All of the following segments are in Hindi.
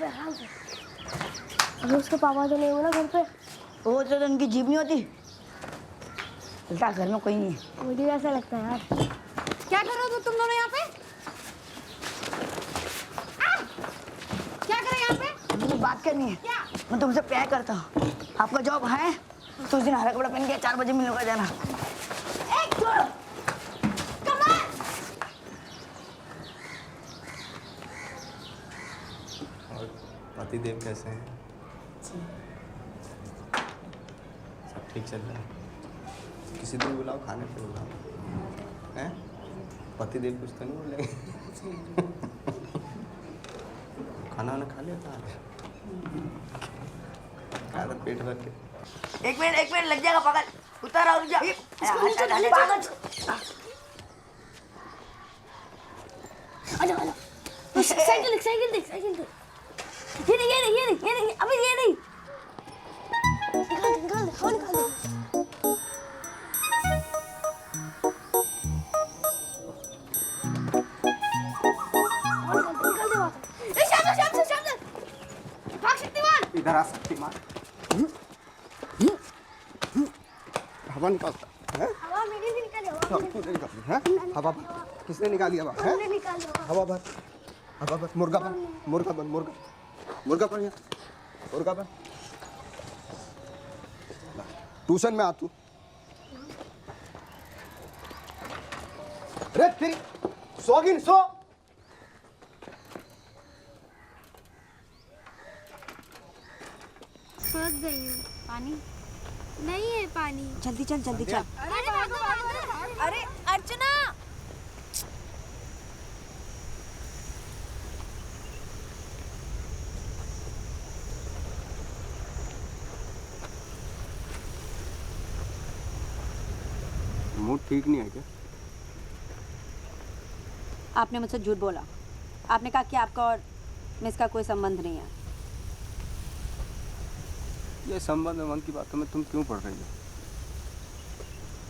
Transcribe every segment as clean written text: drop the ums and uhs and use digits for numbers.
पे आराम से। अगर उसके पापा तो नहीं हो ना घर पे, वो तो उनकी जीभ नहीं होती। चलता घर में कोई नहीं है। मुझे ऐसा लगता है यार। क्या कर रहे हो तुम दोनों यहाँ पे? क्या कर रहे हैं यहाँ पे? मुझे बात करनी है। क्या? मैं तुमसे प्यार करता हूँ। आपका जॉब है तो उस दिन हरा कपड़ा पहन के 4 बजे मिलने का जाना। और पतिदेव कैसे हैं? सब ठीक चल रहा है? किसी दिन बुलाओ, खाने पे बुलाओ। हैं? पतिदेव कुछ तो नहीं बोलेंगे? खाना वाना खा लिया था? खाया था पेट भर के? एक मिनट लग जाएगा पागल। उतार और जा। पागल। आजा आजा। साइकिल देख। ये नहीं अभी ये नहीं। निकाल दे। शांत। भाग शक्तिमान। इधर आ शक्तिमान। हवा निकालता है? हवा मेरी भी निकाली। क्यों नहीं निकाली है? हवा भर। किसने निकाली हवा? है? हमने निकाली हवा भर। मुर्गा बन। मुर्गा बन यहाँ। मुर्गा बन। ट्यूशन में आ तू। अरे तेरी सोगिन सो। फंस गई हूँ। पानी? नहीं है पानी। जल्दी चल। अरे अर्चना! मूड ठीक नहीं है क्या? आपने मुझसे झूठ बोला। आपने कहा कि आपका और मिस का कोई संबंध नहीं है। ये संबंध की बातों में तुम क्यों पढ़ रही हो?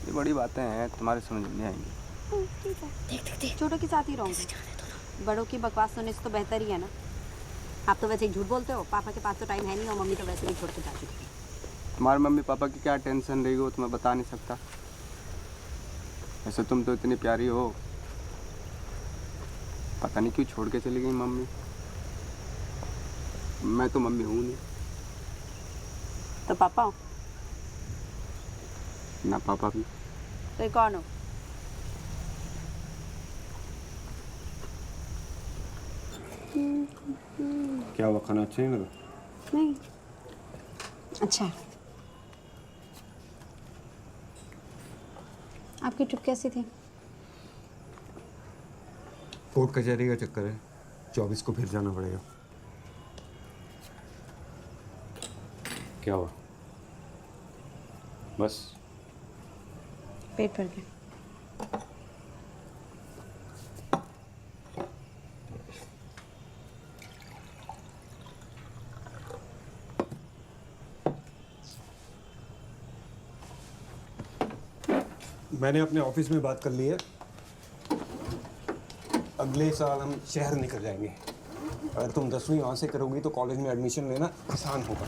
ये बड़ी बातें हैं, तुम्हारे समझ में नहीं आएंगी। देख। छोटों के साथ ही रहूंगी। बड़ों की बकवास सुनने से तो बेहतर ही है ना। आप तो वैसे ही झूठ बोलते हो। पापा के पास तो टाइम है नहीं और मम्मी तो वैसे भी छोड़ के जा चुकी है। तुम्हारे मम्मी पापा की क्या टेंशन रहेगी वो तुम्हें बता नहीं सकता। ऐसे तुम तो इतनी प्यारी हो, पता नहीं क्यों छोड़ के चली गई मम्मी। मैं तो मम्मी हूँ नहीं। तो पापा हो? ना पापा भी। तो ये कौन हो? क्या हुआ, खाना अच्छा नहीं लगा? नहीं। अच्छा। आपकी ट्रिप कैसी थी? कोर्ट कचहरी का चक्कर है, 24 को फिर जाना पड़ेगा। क्या हुआ? बस पेट भर के। मैंने अपने ऑफिस में बात कर ली है। अगले साल हम शहर निकल जाएंगे। अगर तुम 10वीं वहाँ से करोगी तो कॉलेज में एडमिशन लेना आसान होगा।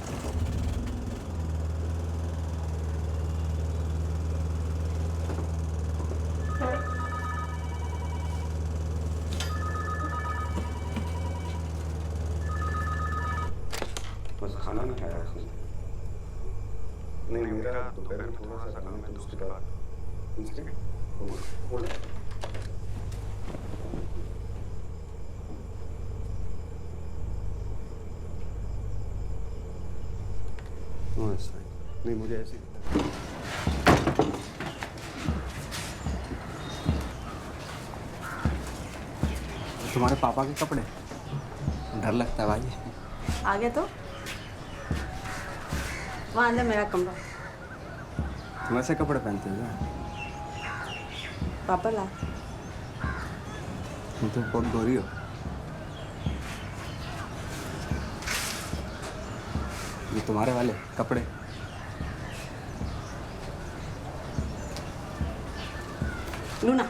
बस खाना नहीं खाया उसने। नहीं, मेरा दोपहर में थोड़ा सा काम है तो उसके बाद नहीं, मुझे ऐसे तुम्हारे पापा के कपड़े डर लगता है भाई। आगे तो वहाँ अंदर मेरा कमरा। तुम ऐसे कपड़े पहनते हो क्या? पापा ला। तुम तो बहुत गोरी हो। ये तुम्हारे वाले कपड़े लूना।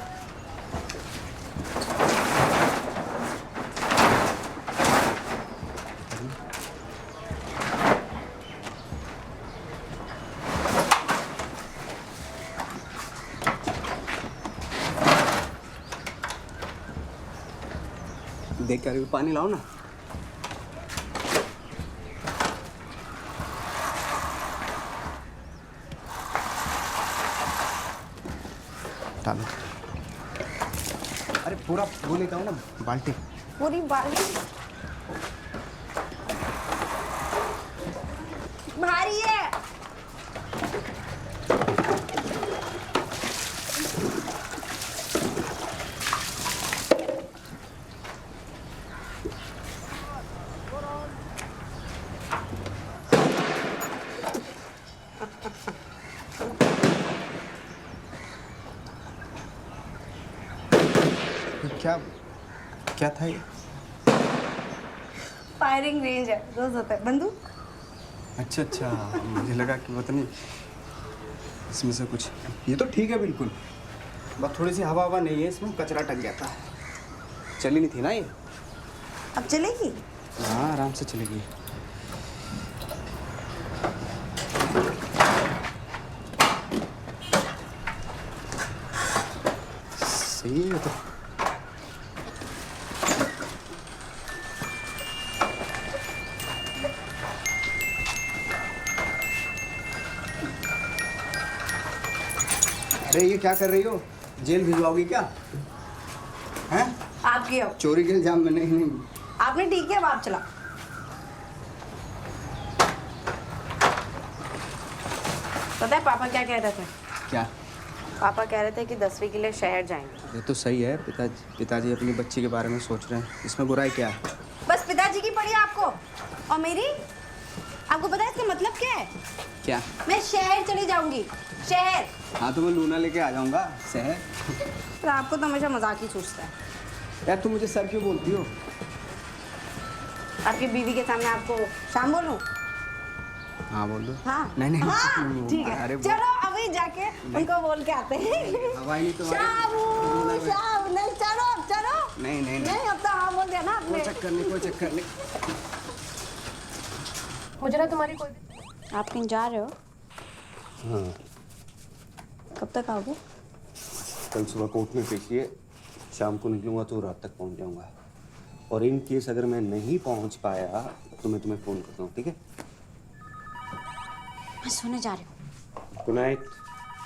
देख कर पानी लाओ ना। डालो। अरे पूरा वो लेता हूँ ना बाल्टी। पूरी बाल्टी भारी है। क्या क्या था ये? फायरिंग रेंज है, रोज होता है बंदूक। अच्छा अच्छा, मुझे लगा कि पता नहीं इसमें से कुछ। ये तो ठीक है बिल्कुल, बस थोड़ी सी हवा हवा नहीं है इसमें, कचरा टक गया था। चली नहीं थी ना ये। अब चलेगी? हाँ आराम से चलेगी। सही है तो। अरे ये क्या कर रही हो? जेल भिजवाओगी क्या? हैं? आपकी हो। चोरी के इल्जाम में नहीं। आपने ठीक है, अब आप चला। पता है पापा क्या कह रहे थे? क्या? पापा कह रहे थे कि 10वीं के लिए शहर जाएंगे। ये तो सही है, पिताजी अपनी बच्ची के बारे में सोच रहे हैं, इसमें बुराई क्या है? बस पिताजी की पड़ी आपको, और मेरी? आपको पता है इसका मतलब क्या है? क्या? मैं शहर चली जाऊंगी, शहर। हाँ तो मैं लूना लेके आ जाऊंगा शहर। पर आपको तो हमेशा मजाक ही सूझता है। यार तुम मुझे सर क्यों बोलती हो? आपकी बीवी के सामने आपको शाम बोलूं? हाँ बोल दो। हाँ नहीं हाँ, ठीक है। अरे चलो अभी जाके उनको बोल के आते हैं। हवाई नहीं तुम्हारी। शामू, शाम नहीं, चलो अब चलो। नहीं नहीं नहीं अब तो हाँ बोल दिया ना आपने। कोई चक्कर नहीं, कोई चक्कर नहीं। मुझे ना तुम्हारी कोई। आप कहीं जा रहे हो? हाँ, कब तक आओगे? कल सुबह कोर्ट में पेशी है, शाम को निकलूंगा तो रात तक पहुंच जाऊंगा। और इन केस अगर मैं नहीं पहुंच पाया तो मैं तुम्हें फोन करता हूँ, ठीक है? मैं सोने जा रही हूँ। Good night.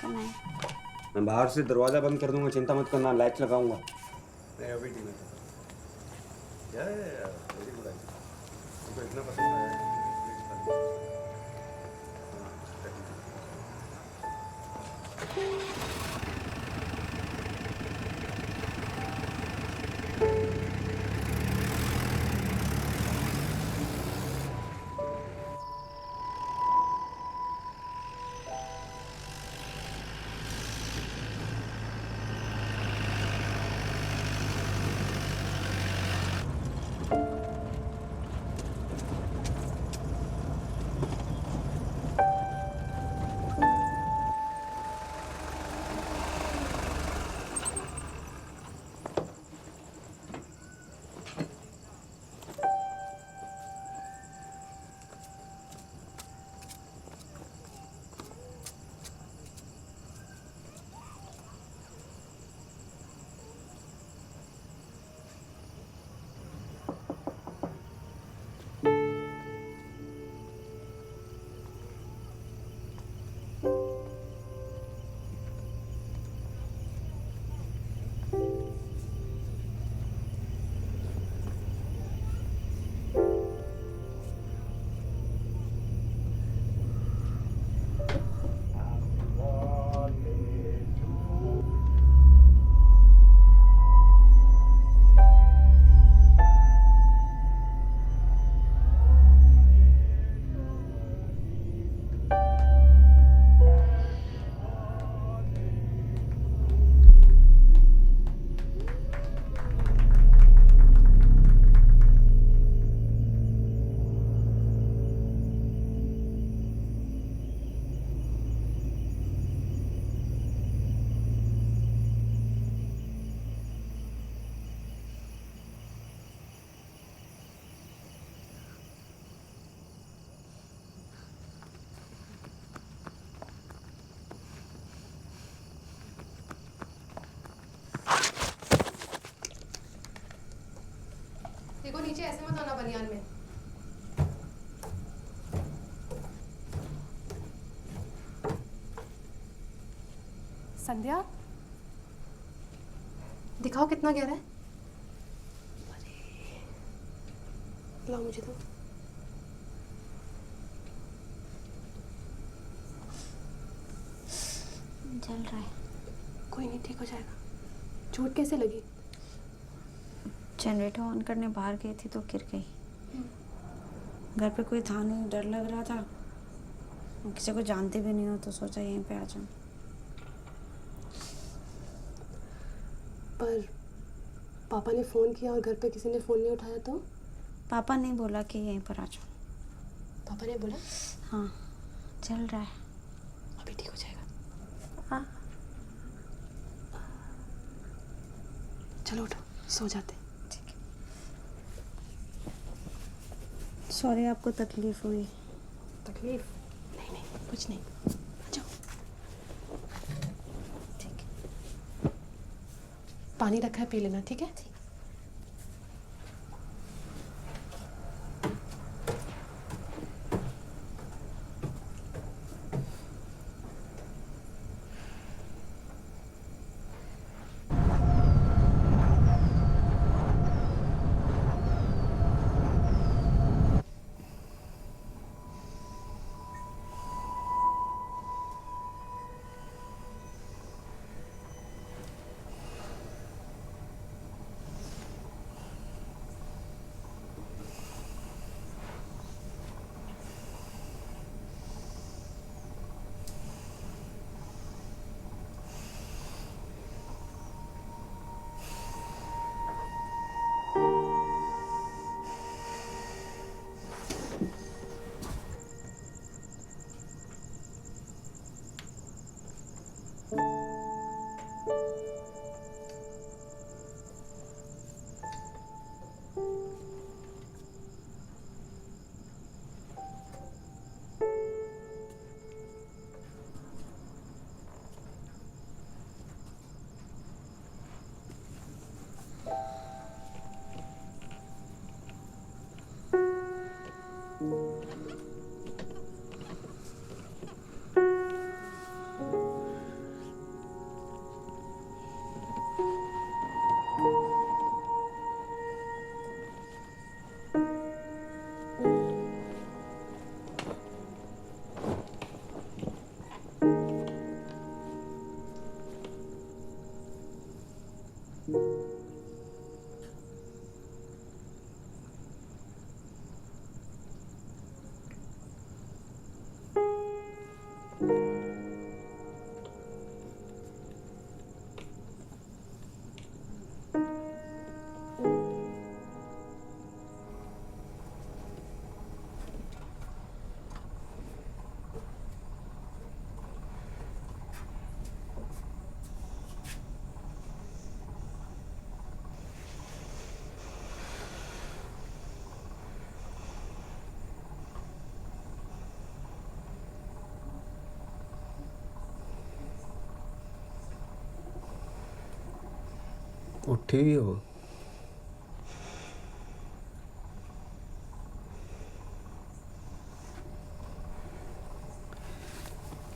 Good night. मैं बाहर से दरवाजा बंद कर दूंगा, चिंता मत करना, लाइट लगाऊंगा। नहीं अभी ठीक है। Very good idea. तुमको इतना पसंद है? देखो नीचे ऐसे मत आना बनियान में। संध्या, दिखाओ कितना गहरा है। लाओ मुझे तो। जल रहा है। कोई नहीं, ठीक हो जाएगा। चोट कैसे लगी? जनरेटर ऑन करने बाहर गई थी तो गिर गई। घर पे कोई था नहीं, डर लग रहा था। किसी को जानते भी नहीं हो तो सोचा यहीं पे आ जाऊं। पर पापा ने फ़ोन किया और घर पे किसी ने फ़ोन नहीं उठाया तो? पापा ने बोला कि यहीं पर आ जाओ। पापा ने बोला? हाँ, चल रहा है। अभी ठीक हो जाएगा। हाँ। चलो उठो, सो जाते। सॉरी आपको तकलीफ हुई। तकलीफ? नहीं नहीं, कुछ नहीं। आ जाओ। ठीक है। पानी रखा है, पी लेना, ठीक है? उठी हुई हो?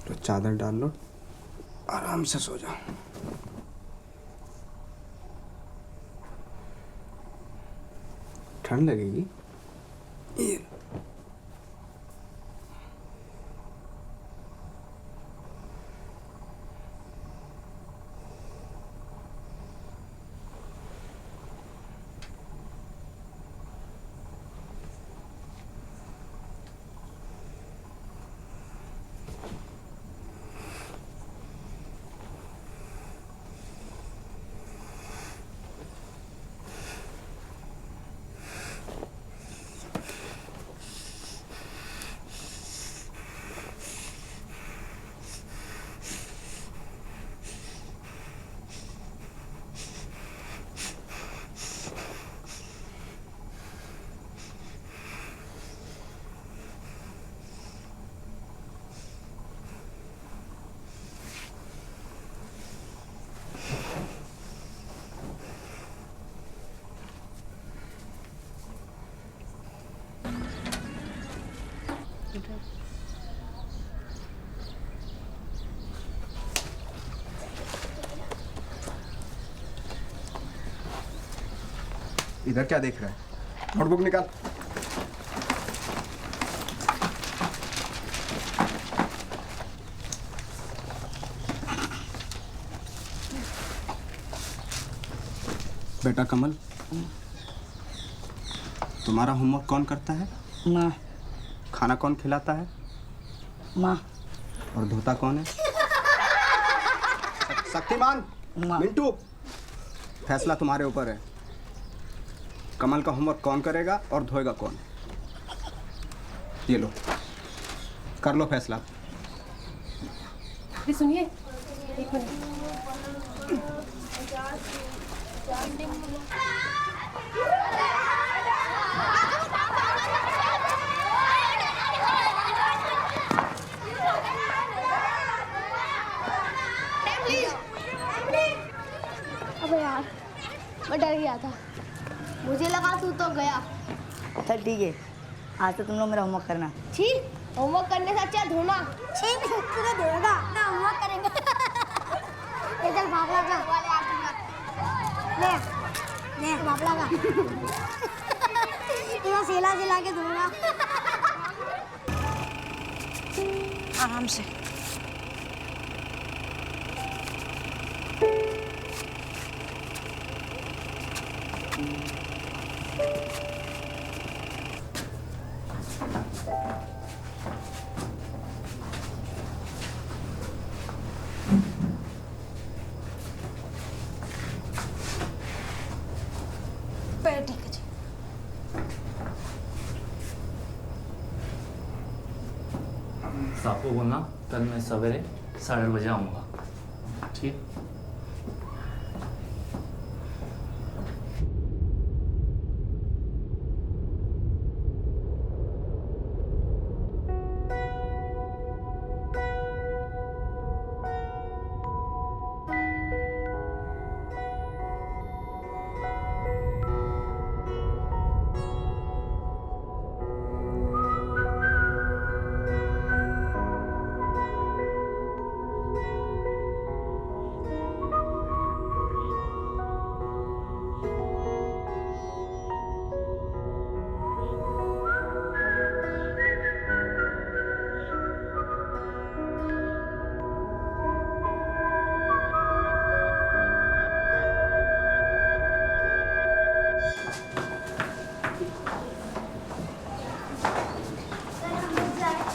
तो चादर डाल लो, आराम से सो जाओ। ठंड लगेगी। ये इधर क्या देख रहा है? नोटबुक निकाल। बेटा कमल, तुम्हारा होमवर्क कौन करता है? माँ। खाना कौन खिलाता है? माँ। और धोता कौन है? शक्तिमान, माँ। मिंटू, फैसला तुम्हारे ऊपर है। कमल का होमवर्क कौन करेगा और धोएगा कौन? ये लो, कर लो फैसला। अरे सुनिए, एक मिनट। अबे यार, मैं डर गया था। मुझे लगा तू तो गया। चल ठीक है, आज तो तुम लोग मेरा होमवर्क करना। छी, होमवर्क करने से अच्छा धोना। छी, तू तो धोएगा ना, होमवर्क करेंगे। ये चल भागला का। ले, ले भागला का। इधर सेला जिला के धोएगा। आराम से। पैर ठीक है जी। साहब को बोलना कल मैं सवेरे 8:30 बजे आऊँगा, ठीक?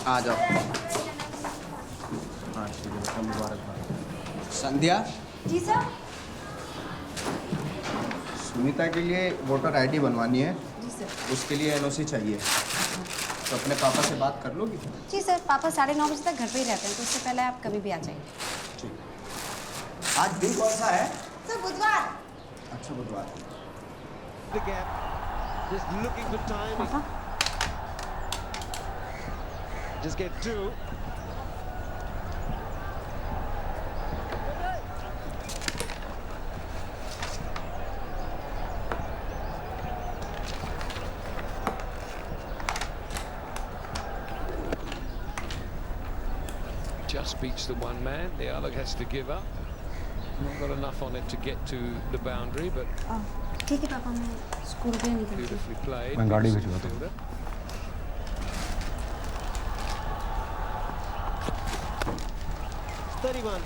आ जाओ। हाँ ठीक है बेटा, मुबारकबाद। संध्या। जी सर। सुनीता के लिए वोटर आईडी बनवानी है। जी सर। उसके लिए एनओसी चाहिए, तो अपने पापा से बात कर लोगी? जी सर, पापा 9:30 बजे तक घर पे ही रहते हैं, तो उससे पहले आप कभी भी आ जाइए। ठीक। आज दिन कौन सा है? सर बुधवार। अच्छा, बुधवार। Just looking for time. पापा, Just get two. Just beats the one man. The other has to give up. Not got enough on it to get to the boundary, but ठीक है पापा, मैं स्कूल के लिए निकलती हूँ। beautifully played. मैं गाड़ी Good भिजवाता हूँ। fielder.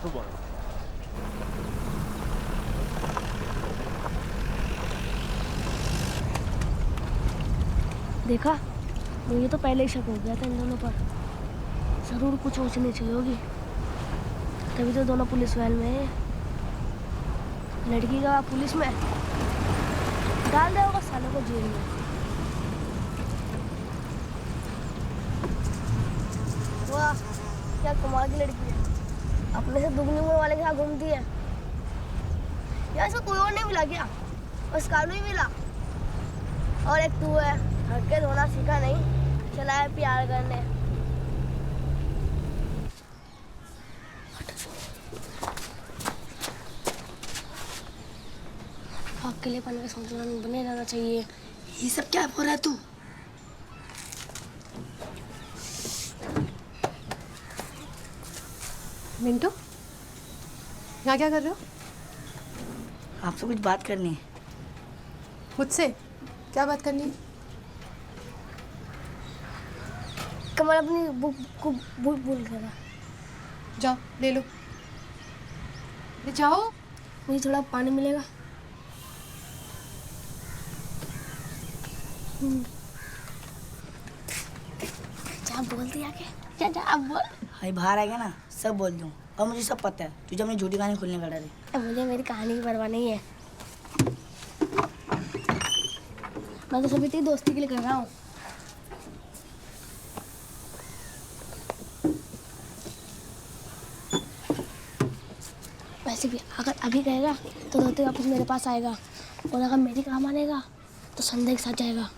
For one. देखा, मुझे तो पहले ही शक हो गया था इन दोनों पर। जरूर कुछ ऊंच नीच हुई होगी, तभी तो दोनों पुलिस वैन में है। लड़की का पुलिस में डाल दे होगा सालों को जेल में। वाह, क्या कमाल की लड़की है। अपने से दुगनी उम्र वाले के साथ घूमती है। यार इसको कोई और नहीं मिला क्या? बस कानू ही मिला। और एक तू है, हट के धोना सीखा नहीं, चला है प्यार करने। अकेलेपन में सोचना नहीं बने रहना चाहिए। ये सब क्या बोल रहा है तू? मिंटू, यहाँ क्या कर रहे हो? आपसे कुछ बात करनी है। मुझसे क्या बात करनी है? कमल अपनी बुक को भूल गया। जाओ ले लो, ले जाओ। मुझे थोड़ा पानी मिलेगा? क्या बोल दिया क्या? क्या अब बोल। भाई बाहर आएगा ना सब बोल दूँ, और मुझे सब पता है तुझे अपनी झूठी कहानी खुलने का डर है। मुझे मेरी कहानी की परवाह नहीं है। मैं तो सभी तेरी दोस्ती के लिए कर रहा हूँ। वैसे भी अगर अभी कहेगा तो रोते वापस मेरे पास आएगा, और अगर मेरी काम आनेगा तो संध्या के साथ जाएगा।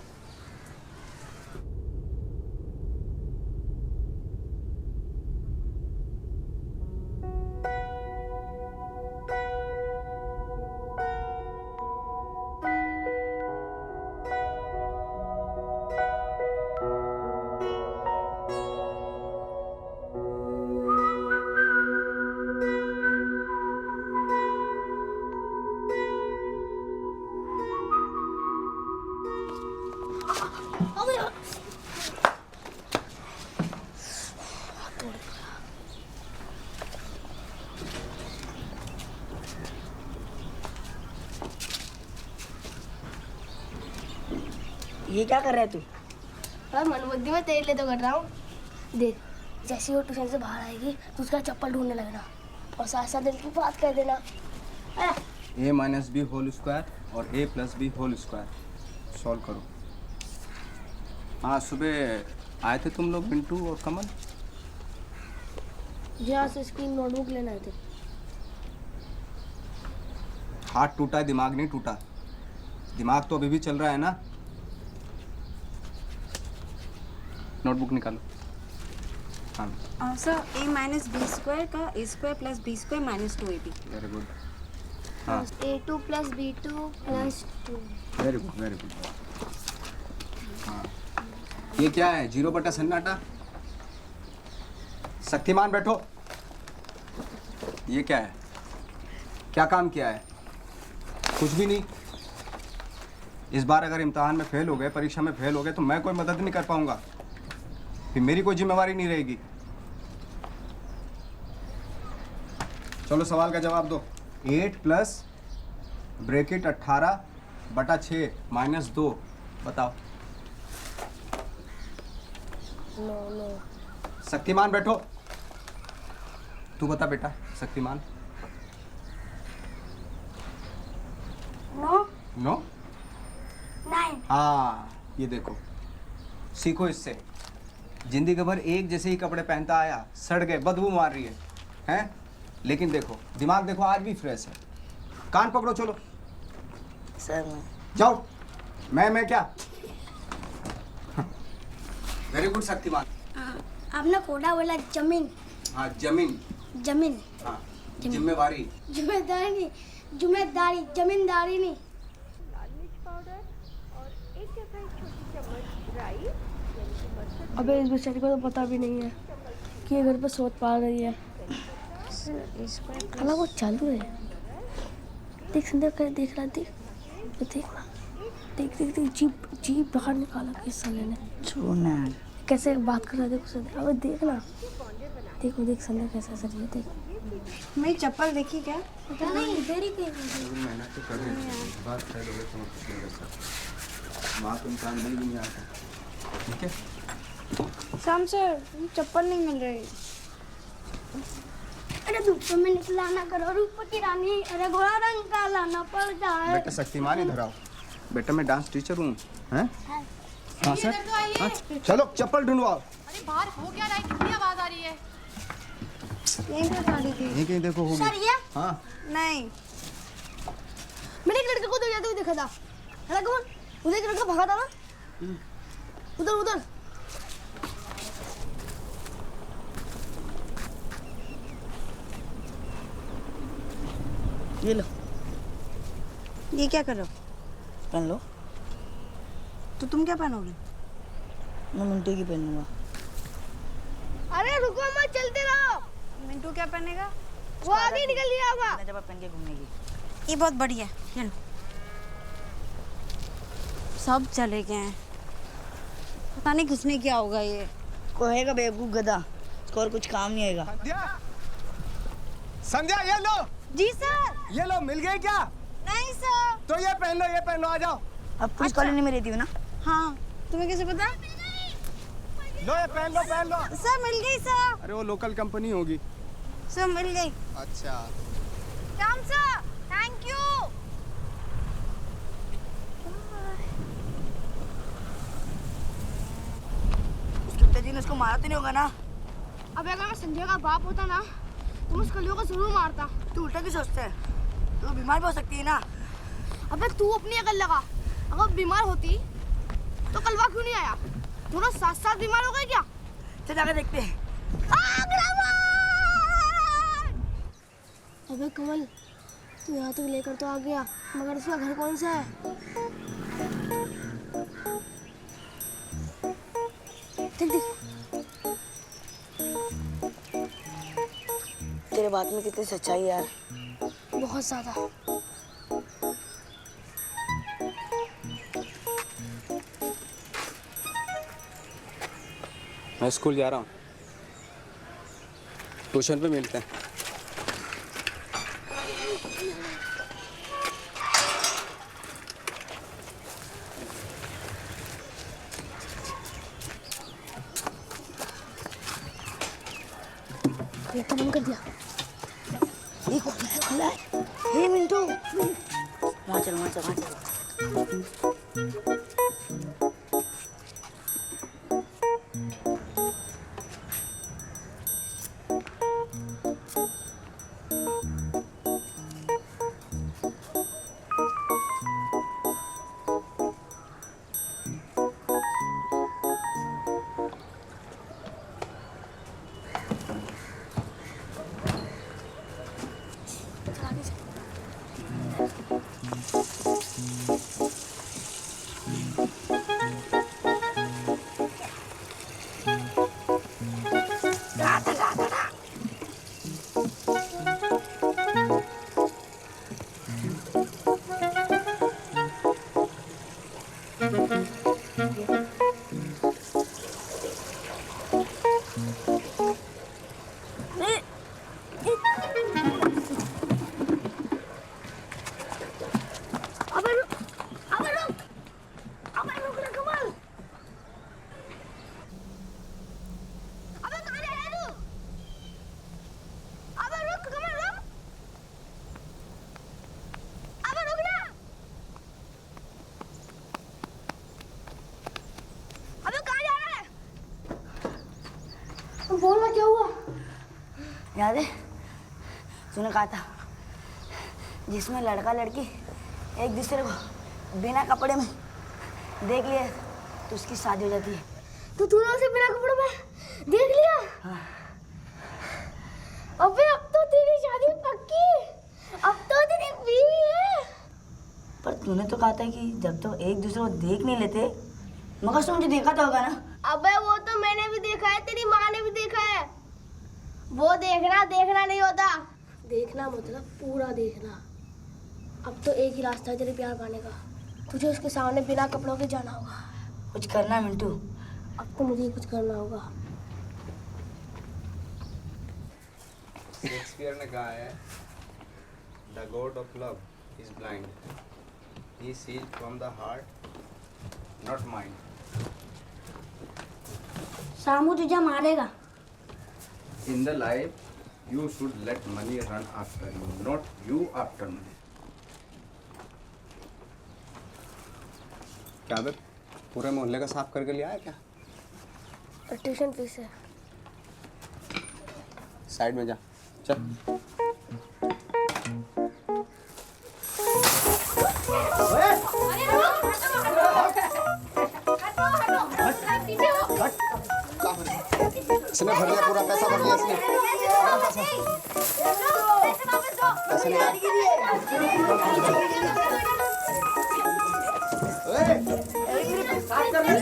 ये क्या कर रहा है तू? और मनबुद्धि में तेरे लिए तो कर रहा हूँ। देख, जैसे ही वो ट्यूशन से बाहर आएगी तो उसका चप्पल ढूंढने लगना, और साथ साथ दिल की बात कर देना। a minus B whole square और a plus B whole square solve करो। हाँ, सुबह आए थे तुम लोग मिंटू और कमल। जहाँ से इसकी नोटबुक लेना थे। हाथ टूटा है, दिमाग नहीं टूटा। दिमाग तो अभी भी चल रहा है ना। नोटबुक निकालो। हाँ sir, a minus B square का a square plus B square minus 2ab। Very good. हाँ a2 plus b2 plus 2। Very good very good. हाँ, ये क्या है? 0 बटा सन्नाटा। शक्तिमान बैठो। ये क्या है? क्या काम किया है? कुछ भी नहीं। इस बार अगर इम्तिहान में फेल हो गए, परीक्षा में फेल हो गए, तो मैं कोई मदद नहीं कर पाऊंगा, फिर मेरी कोई जिम्मेवारी नहीं रहेगी। चलो सवाल का जवाब दो। 8 प्लस ब्रैकेट 18 बटा 6 माइनस 2 बताओ। नो। शक्तिमान बैठो। तू बता बेटा, शक्तिमान। नो। नो? 9। हाँ, ये देखो, सीखो इससे। जिंदगी भर एक जैसे ही कपड़े पहनता आया, सड़ गए, बदबू मार रही है, हैं? लेकिन देखो, दिमाग देखो आज भी फ्रेश है। कान पकड़ो, चलो। सर मैं जाओ। मैं क्या? Very good Shaktimaan. आपने कोड़ा बोला जमीन। हाँ, जमीन। जमीन। हाँ, जिम्मेवारी। जिम्मेदारी नहीं, जिम्मेदारी, जमींदारी नहीं। अबे इस बेचारी को तो पता भी नहीं है कि ये घर पे सोच पा रही है। खाना वो चालू है। देख संध्या कर देख रहा, देख तो देखना, देख देख देख जीप बाहर निकाला किस साले ने। छोड़ना। कैसे बात कर रहा है, देखो संध्या। अबे देखना, देखो देख संध्या कैसे हंस रही है, देख। मेरी चप्पल देखी क्या? पता नहीं, इधर ही कहीं। मेहनत तो कर रही है, बात फेल हो गई तो कुछ नहीं कर सकता। माँ को इंसान भी नहीं आता। ठीक है? शाम से चप्पल नहीं मिल रही। अरे धूप में निकला ना करो, रूप की रानी, अरे गोरा रंग का लाना पड़ जाए। बेटा शक्तिमान इधर आओ। बेटा मैं डांस टीचर हूँ। हैं? हाँ सर। हाँ, चलो चप्पल ढूंढवाओ। अरे बाहर हो क्या रहा है? कितनी आवाज आ रही है? यहीं पे खड़ी थी। यहीं कहीं देखो होगी। सर ये हाँ, नहीं, मैंने एक लड़के को दौड़ जाते हुए देखा था। है ना कौन? उधर एक लड़का भागा था ना, उधर उधर। ये लो, ये क्या कर रहे हो? पहन लो। तो तुम क्या पहनोगे? मैं मिंटू की पहनूंगा। अरे रुको मत, चलते रहो। मिंटू क्या पहनेगा? वो आगे निकल लिया होगा। जब पहन के घूमनेगी। ये बहुत बढ़िया है, चलो। सब चले गए हैं, पता नहीं किसने क्या होगा ये। कोहेगा बेवकूफ गधा, इसको और कुछ काम नहीं आएगा। संध्या ये लो। जी सर। ये लो, मिल गई क्या? नहीं सर। तो ये पहन लो, आ जाओ। अब पुलिस कॉलोनी में रहती हूँ ना। हाँ, तुम्हें कैसे पता? लो ये पहन लो। सर मिल गई सर। अरे वो लोकल कंपनी होगी। सर मिल गई। अच्छा। Ram sir, thank you. उसके पिताजी ने उसको मारा तो नहीं होगा ना? अब अगर मैं संध्या का बाप होता ना तो मैं उस कलियों को जरूर मारता। तू उल्टा क्यों सोचता है? तू बीमार भी हो सकती है ना। अबे तू अपनी अकल लगा, अगर बीमार होती तो कलवा क्यों नहीं आया? दोनों साथ साथ बीमार हो गए क्या? चल जाकर देखते हैं। अबे कमल, तू यहाँ तक लेकर तो आ गया, मगर इसका घर कौन सा है? देख। तेरे बात में कितनी सच्चाई है यार। बहुत ज्यादा। मैं स्कूल जा रहा हूँ, ट्यूशन पे मिलते हैं। ये तो बंद कर दिया। ये खुला है। हे मिंटू, वहाँ चल। बोलना क्या हुआ? याद है तूने कहा था जिसमें लड़का लड़की एक दूसरे को बिना कपड़े में देख लिए तो उसकी शादी हो जाती है। तो तूने उसे बिना कपड़ों में देख लिया? हाँ। अबे अब तो तेरी शादी पक्की, अब तो तेरी बीवी है। पर तूने तो कहा था कि जब तो एक दूसरे को देख नहीं लेते, मगर तू मुझे देखा तो होगा ना? अबे वो तो मैंने भी देखा है, तेरी माँ ने भी देखा है। वो देखना नहीं होता। देखना मतलब पूरा देखना। अब तो एक ही रास्ता है तेरे प्यार पाने का, तुझे उसके सामने बिना कपड़ों के जाना होगा। कुछ करना मिंटू। अब तो मुझे ही कुछ करना होगा। शेक्सपियर ने कहा है, the god of love is blind, he sees from the heart not mind. Samu तुझे मारेगा। In the life, you should let money run after you, not you after money. क्या बे, पूरे मोहल्ले का साफ करके लिया है क्या? ट्यूशन फीस है। साइड में जा, चल। इसने भर लिया, पूरा पैसा भर लिया इसने। पैसा निकाल। साफ कर ले।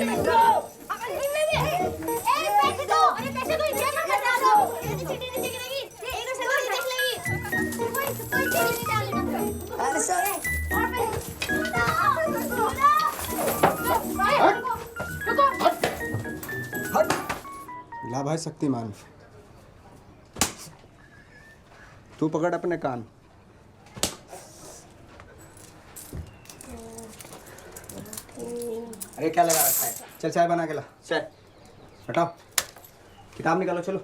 ला भाई शक्तिमान, तू पकड़ अपने कान। अरे क्या लगा रखा है? चल चाय बना के ला। चाय हटाओ, किताब निकालो चलो।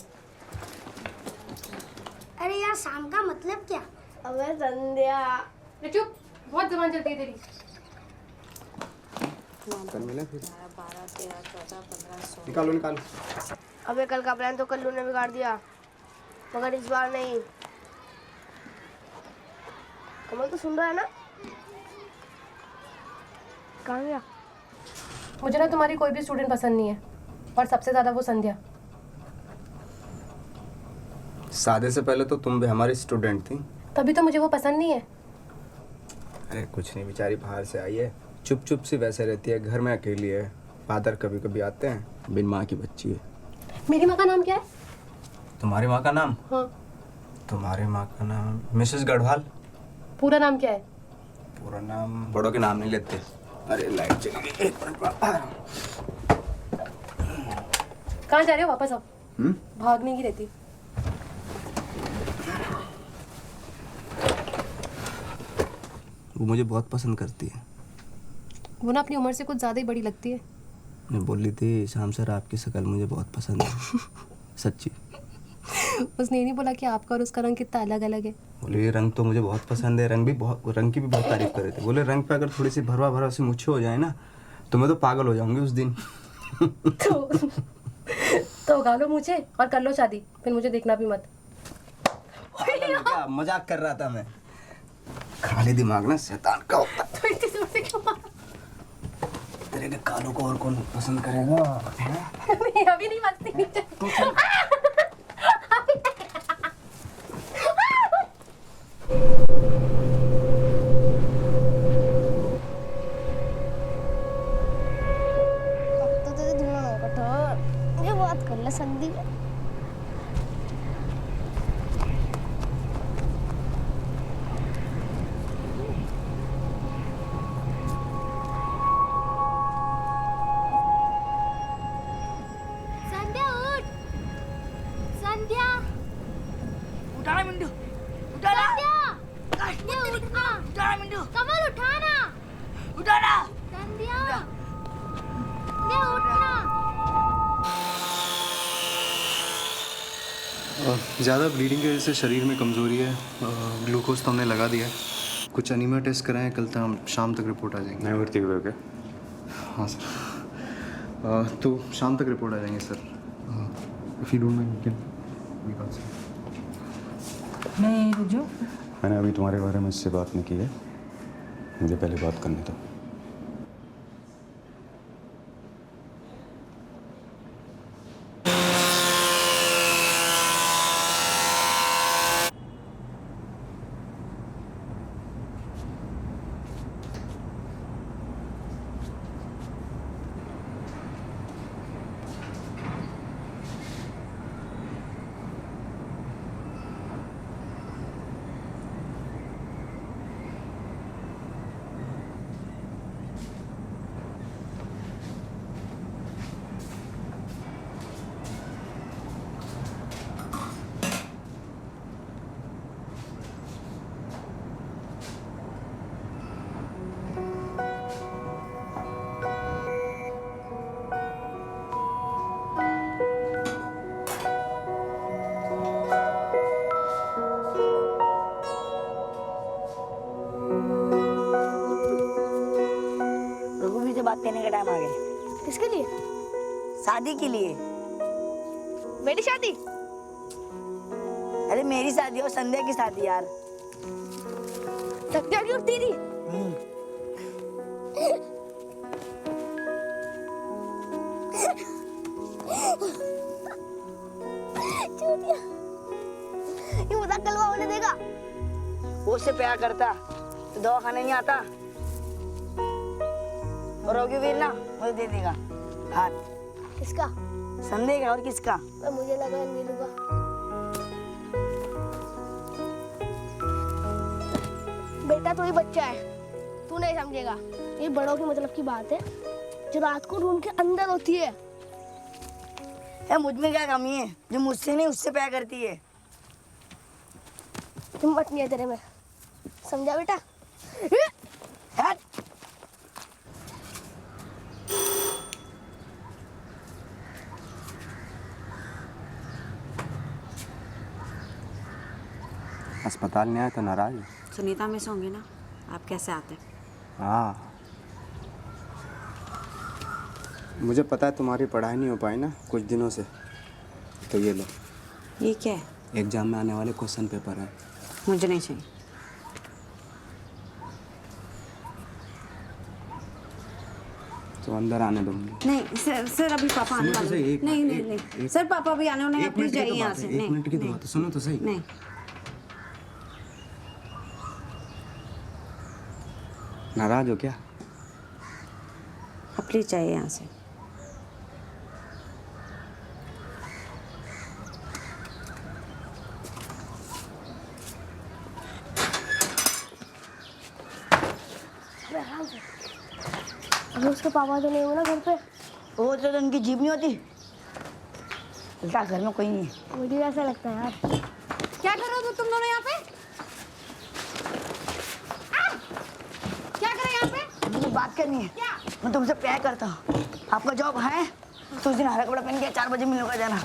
अरे यार शाम का मतलब क्या? अबे संध्या, चुप, बहुत जबान चलती है तेरी। कल मिले फिर। निकालो निकालो। अबे कल का प्लान तो कल्लू ने बिगाड़ दिया, मगर इस बार नहीं। कमल तो सुन रहा है ना? कहाँ गया? मुझे ना तुम्हारी कोई भी स्टूडेंट पसंद नहीं है, और सबसे ज़्यादा वो संध्या। शादी से पहले तो तुम भी हमारी स्टूडेंट थी। तभी तो मुझे वो पसंद नहीं है। अरे कुछ नहीं, बेचारी बाहर से आई है, चुप चुप सी वैसे रहती है, घर में अकेली है। फादर कभी कभी आते हैं, बिन माँ की बच्ची है। मेरी माँ का नाम क्या है? तुम्हारी माँ का नाम? हाँ। तुम्हारी माँ का नाम मिसेस गढ़वाल। पूरा नाम क्या है? पूरा नाम बड़ों के नाम नहीं लेते। अरे लाइट चली गई, एक मिनट। कहाँ जा रहे हो? वापस आओ। भागने की रहती। वो मुझे बहुत पसंद करती है। वो ना अपनी उम्र से कुछ ज़्यादा ही बड़ी लगती है। मैं बोली थी शाम सर आपकी शक्ल मुझे बहुत पसंद है। सच्ची। उसने ये नहीं बोला कि आपका और उसका रंग कितना अलग अलग है? बोले ये रंग तो मुझे बहुत पसंद है, रंग की भी बहुत तारीफ कर रहे थे। बोले रंग पे अगर थोड़ी सी भरवा भरवा सी मुच्छे हो जाए ना तो मैं तो पागल हो जाऊंगी उस दिन। तो उगा लो मुझे और कर लो शादी, फिर मुझे देखना भी मत। क्या मजाक कर रहा था मैं। खाली दिमाग ना शैतान का होता है। तो इतनी जोर से क्यों मारा? तेरे के कालों को और कौन पसंद करेगा? नहीं, अभी नहीं बचती नीचे। अब तो तुझे धुआं होगा कठोर। ये बात कर ले संदीप। संध्या उठ, संध्या उठाना मिंटू, उठाना। संध्या ये उठना। उठाना मिंटू, कमल उठाना। उठाना। संध्या ये उठना। ज़्यादा ब्लीडिंग की वजह से शरीर में कमज़ोरी है। ग्लूकोज तो हमने लगा दिया है, कुछ एनीमिया टेस्ट कराएं, कल तक शाम तक रिपोर्ट आ जाएंगे। मैं भर्ती हुए क्या? हाँ सर, तो शाम तक रिपोर्ट आ जाएंगे sir. If you don't mind can we बात सर। मैं रुक जाऊँ? मैंने अभी तुम्हारे बारे में इससे बात नहीं की है, मुझे पहले बात करने दो। रघुवीर से बात करने का टाइम आ गया। किसके लिए? शादी के लिए। मेरी शादी? अरे मेरी शादी और संध्या की शादी यार। संध्या की और तेरी? चूतिया। ये मजाक कलवा होने देगा? वो उससे प्यार करता तो दवाखाने नहीं आता, और रघुवीर ना मुझे दे देगा हाथ। किसका? संध्या का, और किसका? मुझे लगा नीलू का। बेटा तू ही बच्चा है, तू नहीं समझेगा। ये बड़ों के मतलब की बात है जो रात को रूम के अंदर होती है। मुझ में क्या कमी है जो मुझसे नहीं उससे प्यार करती है? हिम्मत नहीं है तेरे में, समझा बेटा? हट। अस्पताल नहीं आया तो नाराज है? सुनीता मिस होंगी ना, आप कैसे आते? हाँ, मुझे पता है तुम्हारी पढ़ाई नहीं हो पाई ना कुछ दिनों से, तो ये लो, ये क्या है? एग्जाम में आने वाले क्वेश्चन पेपर है। मुझे नहीं चाहिए। तो अंदर आने दो मुझे। नहीं सर, सर अभी पापा आने वाले हैं। नहीं नहीं नहीं सर, पापा अभी आने वाले हैं, आप प्लीज जाइए यहाँ से। एक मिनट की तो बात है, सुनो तो सही। नहीं, नाराज हो क्या? आप प्लीज जाइए यहाँ से। अभी उसके पापा तो नहीं हुए ना घर पे। वो तो उनकी जीभ नहीं होती। उल्टा घर में कोई नहीं है। मुझे ऐसा लगता है यार। क्या कर रहे हो तुम दोनों यहाँ पे? क्या कर रहे हो यहाँ पे? मुझे बात करनी है। मैं तुमसे प्यार करता हूँ। आपका जॉब है तो उस दिन हरा कपड़ा पहन के 4 बजे मिलने का जाना।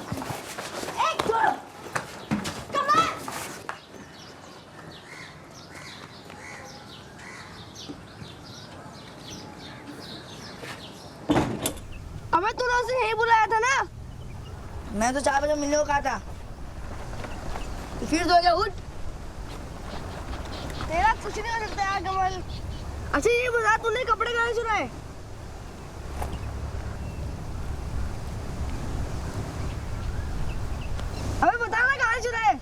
अबे तूने उसे यही बुलाया था ना? मैं तो 4 बजे मिलने को कहा था। तो फिर सो जा, उठ। तेरा कुछ नहीं हो सकता यार कमल। अच्छा ये बता, तूने कपड़े कहाँ से चुराए? अबे बता ना कहाँ से चुराए?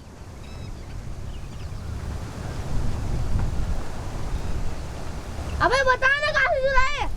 अबे बता ना कहाँ से चुराए?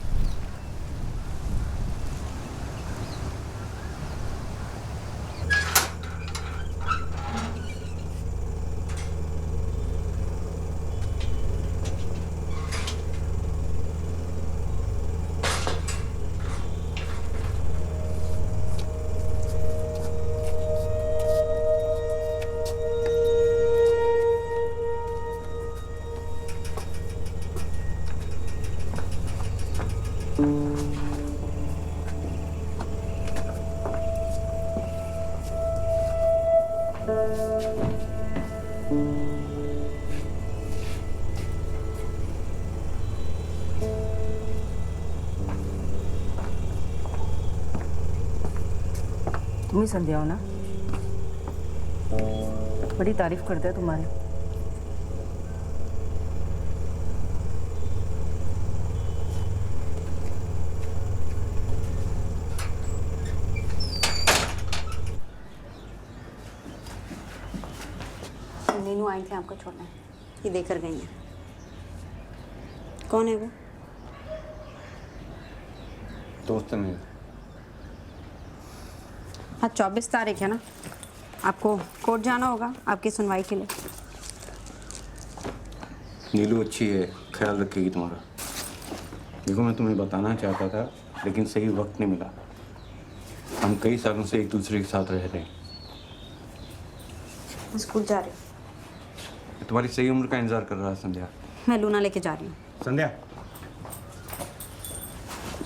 तुम ही संध्या हो ना? बड़ी तारीफ करते हैं तुम्हारी। नीनू आई थी आपको छोड़ने, ये देकर गई है। कौन है वो? दोस्त है मेरा। आज 24 तारीख है ना, आपको कोर्ट जाना होगा आपकी सुनवाई के लिए। नीलू अच्छी है, ख्याल रखेगी तुम्हारा। देखो मैं तुम्हें बताना चाहता था लेकिन सही वक्त नहीं मिला। हम कई सालों से एक दूसरे के साथ रह रहे हैं। मैं स्कूल जा रही हूँ। तुम्हारी सही उम्र का इंतजार कर रहा है संध्या। मैं लूना लेके जा रही हूँ। संध्या,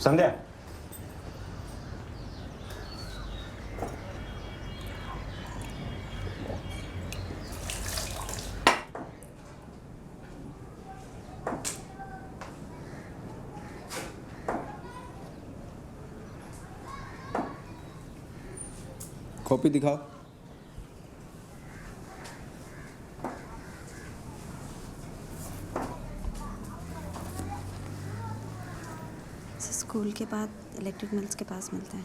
संध्या। कॉपी दिखाओ। स्कूल के बाद इलेक्ट्रिक मिल्स के पास मिलता है।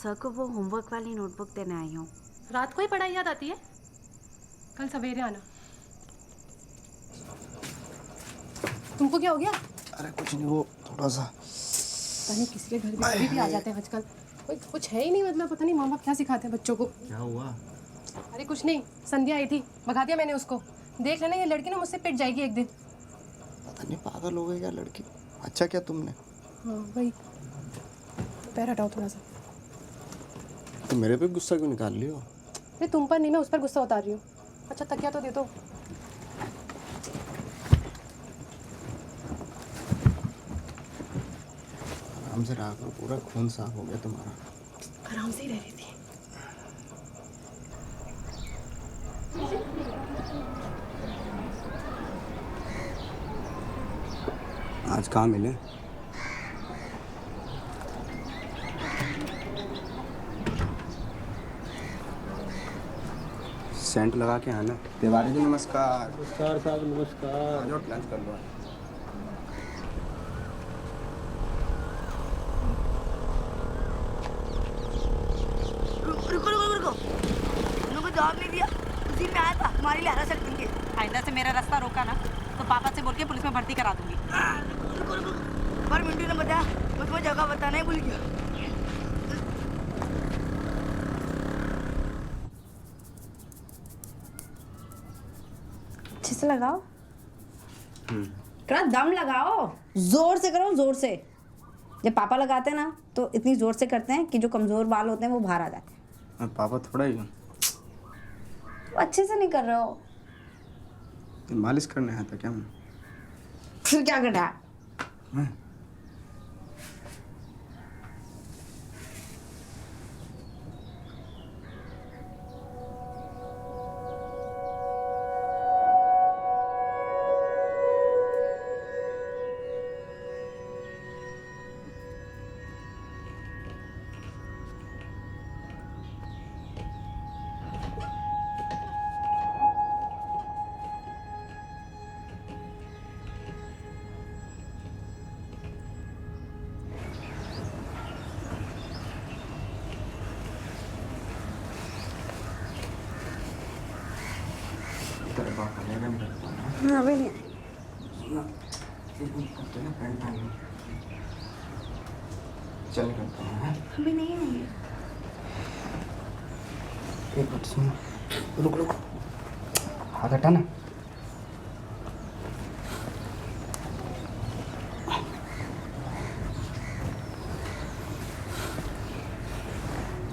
सर को वो होमवर्क वाली नोटबुक देने आई हूँ। रात को ही पढ़ाई याद आती है? कल सवेरे आना। तुमको क्या हो गया? अरे कुछ नहीं, वो थोड़ा सा पता नहीं किसी के घर में कभी भी आ जाते हैं आजकल। कोई कुछ है ही नहीं, मतलब पता नहीं माँ बाप क्या सिखाते हैं बच्चों को। क्या हुआ? अरे कुछ नहीं, संध्या आई थी, भगा दिया मैंने उसको। देख लेना ये लड़की ना मुझसे पिट जाएगी एक दिन। पता नहीं पागल हो गई क्या लड़की। अच्छा क्या तुमने? हाँ वही, पैर हटाओ थोड़ा सा। तो मेरे पे गुस्सा क्यों निकाल लियो? अरे तुम पर नहीं, मैं उस पर गुस्सा उतार रही हूँ। अच्छा तकिया तो दे दो। आराम से रहा करो, पूरा खून साफ हो गया तुम्हारा। आराम से ही रह रही थी। आज कहाँ मिले? सेंट लगा के आना। तिवारी जी नमस्कार। नमस्कार साहब, नमस्कार। आ जाओ, लंच कर लो। रुको। उन्होंने को जवाब नहीं दिया, उसी में आया था तुम्हारी लिए हरा सकती के। आइंदा से मेरा रास्ता रोका ना तो पापा से बोल के पुलिस में भर्ती करा दूंगी। रुको। पर मिंटू ने बताया, मैं तुम्हें जगह बताना ही भूल गया। अच्छे से लगाओ, थोड़ा दम लगाओ, जोर से करो, जोर से। जब पापा लगाते हैं ना तो इतनी जोर से करते हैं कि जो कमजोर बाल होते हैं वो बाहर आ जाते हैं। पापा थोड़ा ही तो अच्छे से नहीं कर रहे हो। तो मालिश करने आया था क्या मैं? फिर क्या कर रहा है? हाँ अभी नहीं चल करता हूँ। अभी नहीं आई। एक मिनट सुनो, रुक हाथ हटा ना।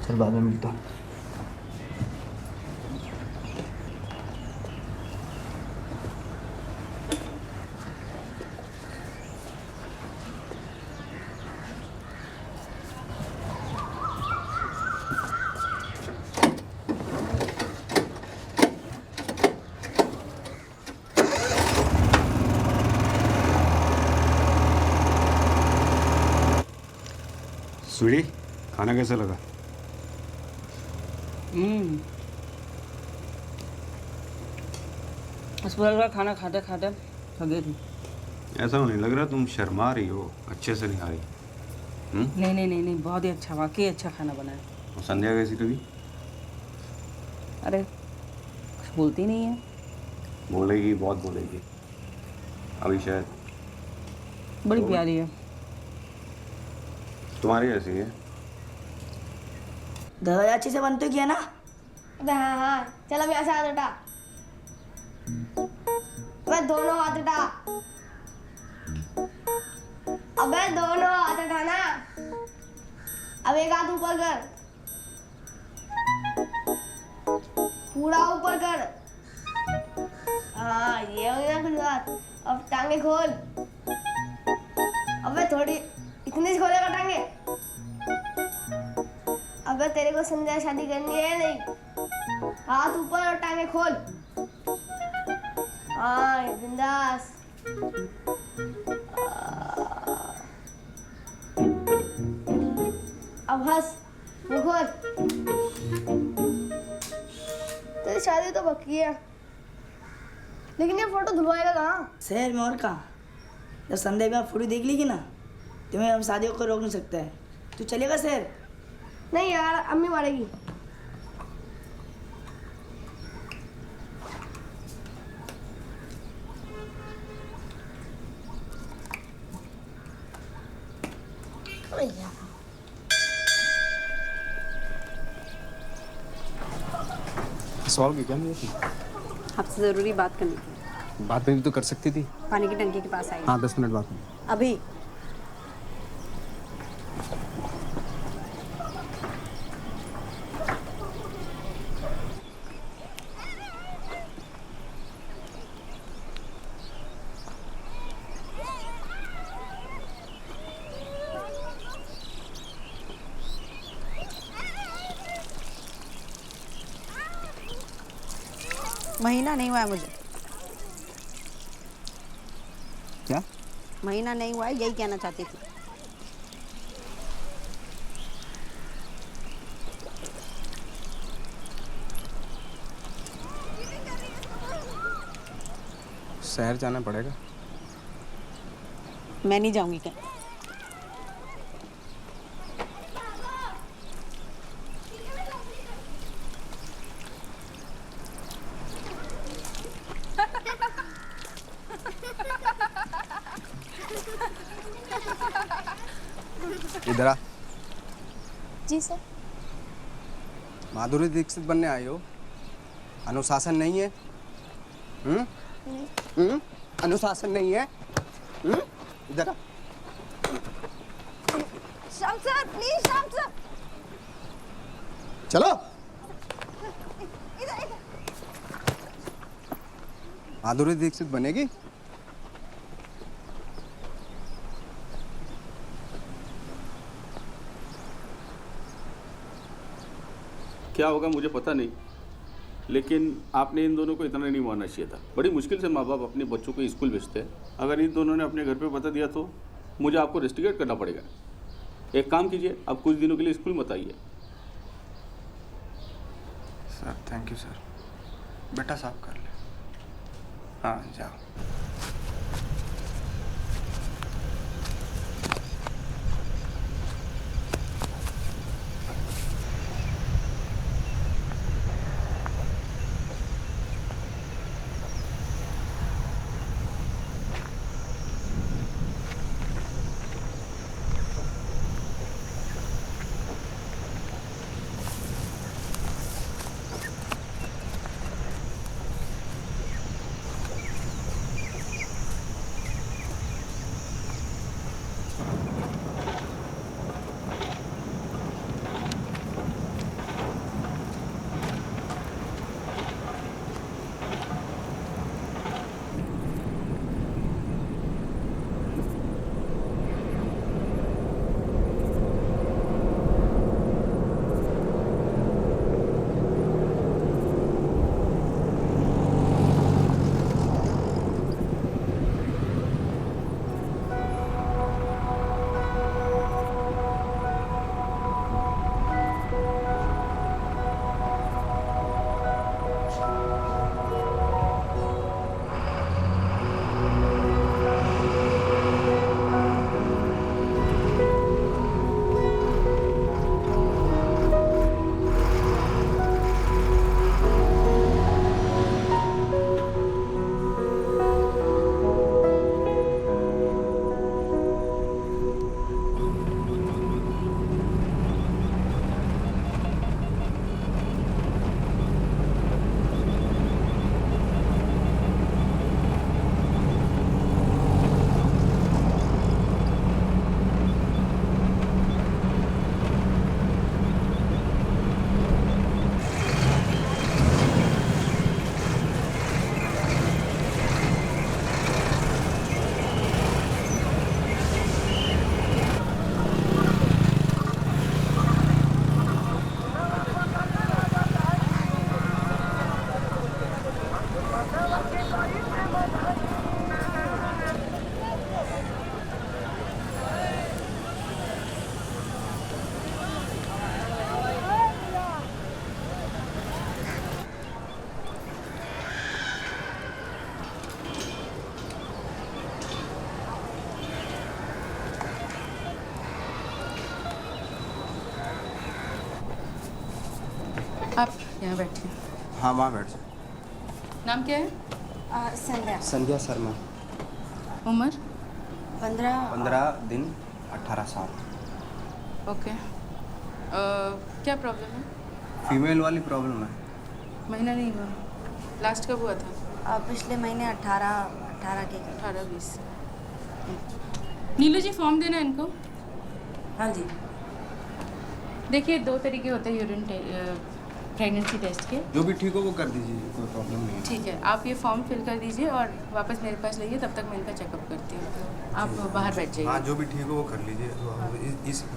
चल बाद में मिलता हूँ। स्वीटी, खाना कैसा लगा? अस्पताल का खाना खाते खाते थक गई थी। ऐसा नहीं लग रहा, तुम शर्मा रही हो, अच्छे से नहीं आ रही। नहीं, बहुत ही अच्छा, वाकई अच्छा खाना बना है। और संध्या कैसी लगी? अरे कुछ बोलती नहीं है। बोलेगी, बहुत बोलेगी अभी शायद। बड़ी प्यारी है। तुम्हारी ऐसी है। दरवाजा अच्छे से बंद तो किया ना? हाँ, चल अब यहाँ से हाथ उठा। अबे दोनों हाथ उठा। अबे दोनों हाथ उठाना। अब एक हाथ ऊपर कर, पूरा ऊपर कर। हाँ ये हो गया कुछ बात। अब टांगे खोल। अबे थोड़ी इतनी सी खोलेगा टांगे? अबे तेरे को संध्या शादी करनी है नहीं? हाथ ऊपर और टांगे खोल। हाँ बिंदास। अब हंस, मुंह खोल। तेरी शादी तो पक्की है, लेकिन ये फोटो धुलवाएगा कहाँ? शहर में और कहाँ? जब संध्या में फोटो देख लेगी ना, तुम्हें हम शादियों को रोक नहीं सकता है। तू चलेगा शहर? नहीं यार अम्मी मारेगी। सवाल की क्या नहीं थी? आपसे ज़रूरी बात करनी थी। बात में भी तो कर सकती थी। पानी की टंकी के पास आई। हाँ 10 मिनट बाद में। अभी महीना नहीं हुआ है मुझे। क्या? महीना नहीं हुआ है, यही कहना चाहती थी। शहर जाना पड़ेगा। मैं नहीं जाऊंगी कहीं। इधर आ। जी सर। माधुरी दीक्षित बनने आई हो? अनुशासन नहीं है? अनुशासन नहीं है? इधर आ। Shyam sir please, Shyam sir चलो। इधर। माधुरी दीक्षित बनेगी? क्या होगा मुझे पता नहीं, लेकिन आपने इन दोनों को इतना नहीं मानना चाहिए था। बड़ी मुश्किल से माँ बाप अपने बच्चों को स्कूल भेजते हैं। अगर इन दोनों ने अपने घर पे बता दिया तो मुझे आपको रेस्टिकेट करना पड़ेगा। एक काम कीजिए, आप कुछ दिनों के लिए स्कूल मत आइए। Sir thank you sir. बेटा साफ कर ले। हाँ जाओ। आप यहाँ बैठिए। हाँ वहाँ बैठ जाओ। नाम क्या है? संध्या। संध्या शर्मा। उम्र? 15 दिन 18 साल। ओके। क्या प्रॉब्लम है? फीमेल वाली प्रॉब्लम है। महीना नहीं हुआ। लास्ट कब हुआ था? पिछले महीने 18 के 18-20। नीलू जी फॉर्म देना इनको। हाँ जी। देखिए 2 तरीके होते हैं यूरिन प्रेगनेंसी टेस्ट के। जो भी ठीक हो वो कर दीजिए, कोई प्रॉब्लम नहीं है। ठीक है, आप ये फॉर्म फिल कर दीजिए और वापस मेरे पास लाइए, तब तक मैं इनका चेकअप करती हूँ। आप बाहर बैठ जाइए। हाँ जो भी ठीक हो वो कर लीजिए।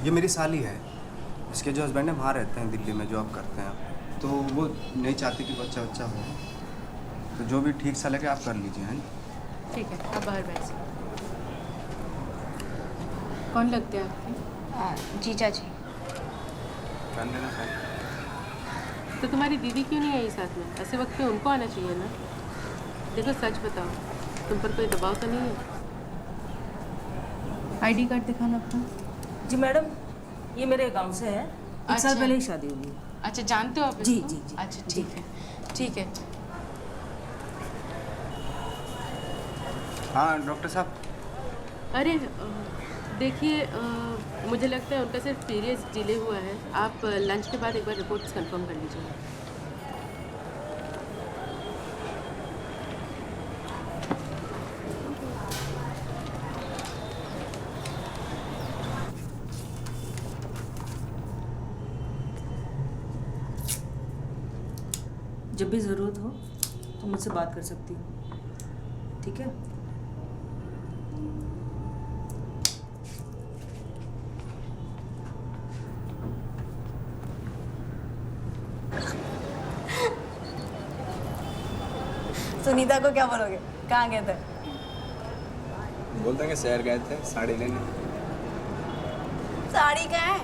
ये मेरी साली है, इसके जो हस्बैंड है वहाँ रहते हैं दिल्ली में, जॉब करते हैं, तो वो नहीं चाहती कि बच्चा हो, तो जो भी ठीक सा लगे आप कर लीजिए। हैं ठीक है, आप बाहर बैठ जाइए। कौन लगते हैं आपके? जीजा जी। कर लेना सर। तो तुम्हारी दीदी क्यों नहीं आई साथ में? ऐसे वक्त पे उनको आना चाहिए ना। देखो सच बताओ, तुम पर कोई दबाव तो नहीं है? आईडी कार्ड दिखाना अपना। जी मैडम, ये मेरे गांव से है। 1 साल पहले ही शादी हुई है। अच्छा, जानते हो आप जी इसको? जी जी। अच्छा ठीक है, ठीक है। हाँ डॉक्टर साहब। अरे देखिए, मुझे लगता है उनका सिर्फ पीरियड्स डिले हुआ है। आप लंच के बाद एक बार रिपोर्ट्स कंफर्म कर लीजिएगा। जब भी ज़रूरत हो तो मुझसे बात कर सकती हो, ठीक है? सुनीता को क्या बोलोगे? कहाँ गए थे? बोल देंगे शहर गए थे साड़ी लेने। साड़ी कहाँ है?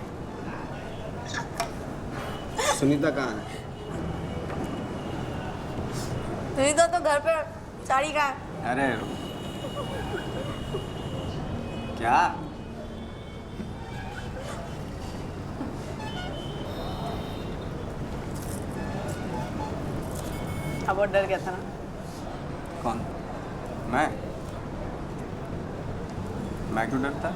सुनीता कहाँ है? सुनीता तो घर पे, साड़ी कहाँ है? अरे क्या? अब बहुत डर गया था ना। कौन? मैं क्यों डरता?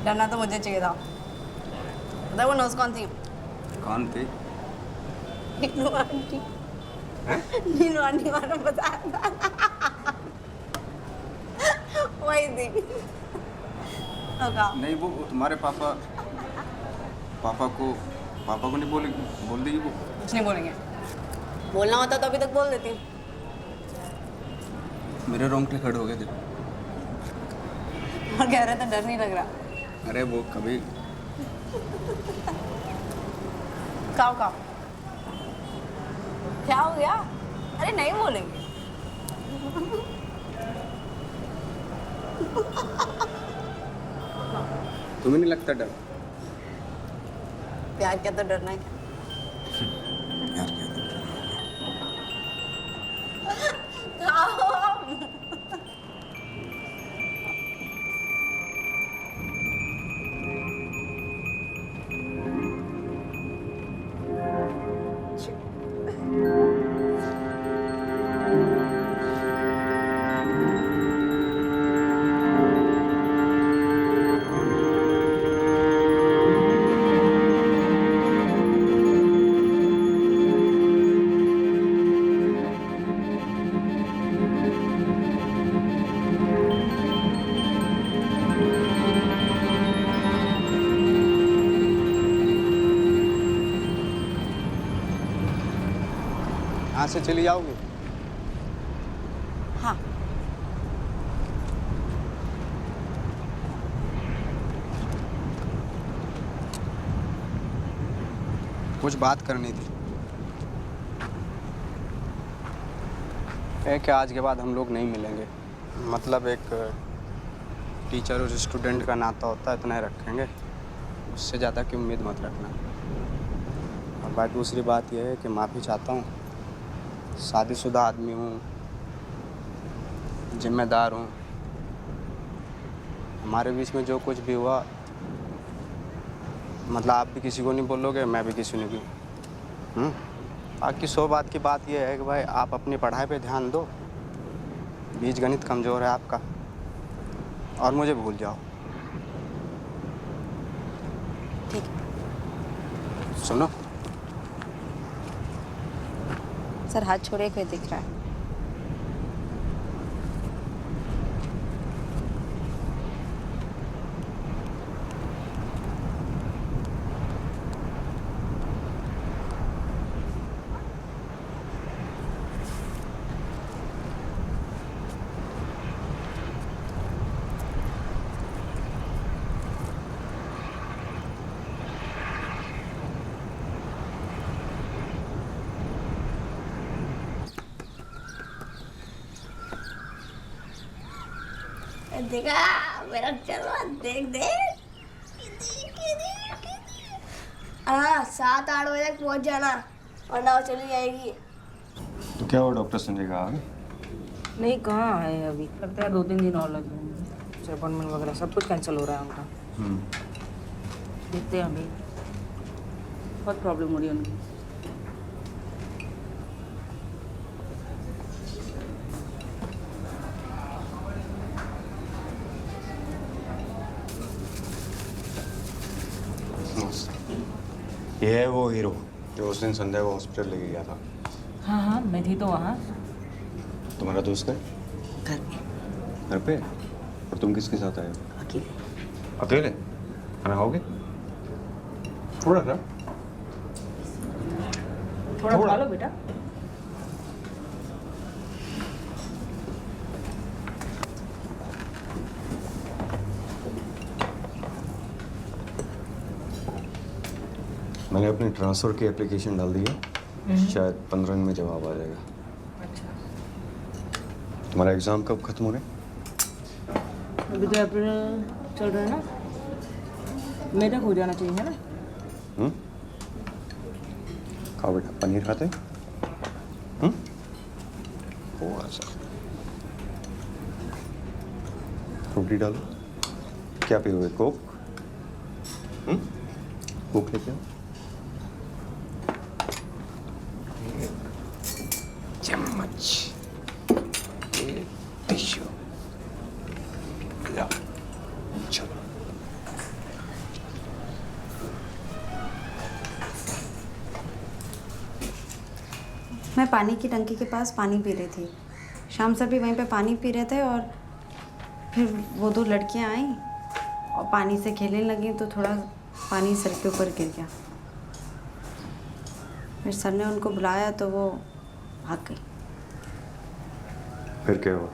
डरना तो मुझे चाहिए था। पता है वो नर्स कौन थी? कौन थी? नीनू आंटी। नीनू आंटी मैंने बताया था। वही थी। तो कहा नहीं वो तुम्हारे पापा को नहीं बोलेगी, बोल देगी वो। कुछ नहीं बोलेंगे। बोलना होता तो अभी तक बोल देती। मेरे रोंगटे खड़े हो गए थे। और कह रहे थे डर नहीं लग रहा। अरे वो कभी काओ क्या हो गया? अरे नहीं बोलेंगे। तुम्हें नहीं लगता डर? प्यार क्या तो डरना है क्या? यार क्या यहाँ से चली जाओगे? हाँ। कुछ बात करनी थी। कि आज के बाद हम लोग नहीं मिलेंगे। मतलब एक टीचर और स्टूडेंट का नाता होता है, इतना ही रखेंगे। उससे ज़्यादा की उम्मीद मत रखना। और बात दूसरी बात यह है कि माफ़ी चाहता हूँ। शादीशुदा आदमी हूँ, जिम्मेदार हूँ, हमारे बीच में जो कुछ भी हुआ, मतलब आप भी किसी को नहीं बोलोगे, मैं भी किसी ने भी। बाकी 100 बात की बात यह है कि भाई आप अपनी पढ़ाई पे ध्यान दो। बीज गणित कमज़ोर है आपका, और मुझे भूल जाओ। ठीक है सुनो, सर, हाथ छोड़े हुए दिख रहा है। देखा मेरा चलो, देख देख। हाँ 7-8 बजे तक पहुंच जाना, वरना वो चली जाएगी। तो क्या हुआ, डॉक्टर संजय का आ गए? नहीं, कहाँ है अभी, लगता है 2-3 दिन और लग जाएंगे। अपॉइंटमेंट वगैरह सब कुछ कैंसिल हो रहा है उनका। देखते हैं अभी, बहुत प्रॉब्लम हो रही है उनकी। ये है वो हीरो जो उस दिन संध्या को हॉस्पिटल लेके गया था। हाँ हाँ, मैं थी तो वहाँ। तुम्हारा दोस्त है? घर पे। घर पे? और तुम किसके साथ आए हो? अकेले। अकेले? खाना खाओगे? थोड़ा सा। थोड़ा खा लो बेटा। मैंने अपनी ट्रांसफ़र की एप्लीकेशन डाल दी है, शायद 15 दिन में जवाब आ जाएगा। अच्छा। तुम्हारा एग्ज़ाम कब खत्म हो रहा है? अभी तो अप्रैल चल रहा है ना, मई तक हो जाना चाहिए, है ना? खाओ बेटा, पनीर खाते हैं? थोड़ा सा फ्रूटी डालो। क्या पियोगे, कोक? कोक लेते हो? चम्मच, टिश्यू, चलो। मैं पानी की टंकी के पास पानी पी रही थी, शाम सर भी वहीं पे पानी पी रहे थे, और फिर वो 2 लड़कियां आईं और पानी से खेलने लगी, तो थोड़ा पानी सर के ऊपर गिर गया। फिर सर ने उनको बुलाया तो वो भाग गई। फिर क्या हुआ?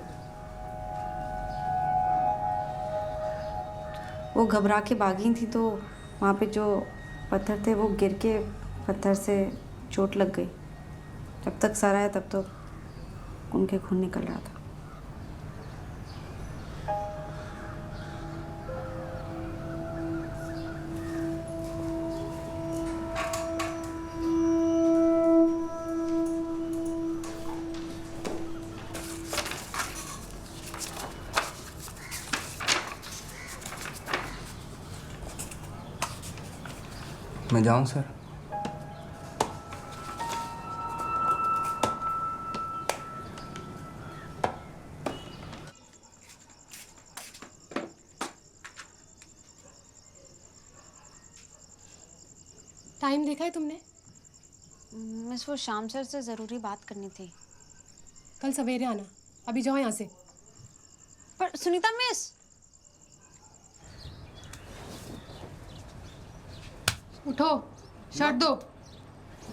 वो घबरा के भागी थी, तो वहाँ पे जो पत्थर थे वो गिर के पत्थर से चोट लग गई। जब तक सर आया तब तो उनके खून निकल रहा था। मैं जाऊं सर? टाइम देखा है तुमने? मिस, वो शाम सर से ज़रूरी बात करनी थी। कल सवेरे आना, अभी जाओ यहाँ से। पर सुनीता मिस। उठो, शर्ट दो,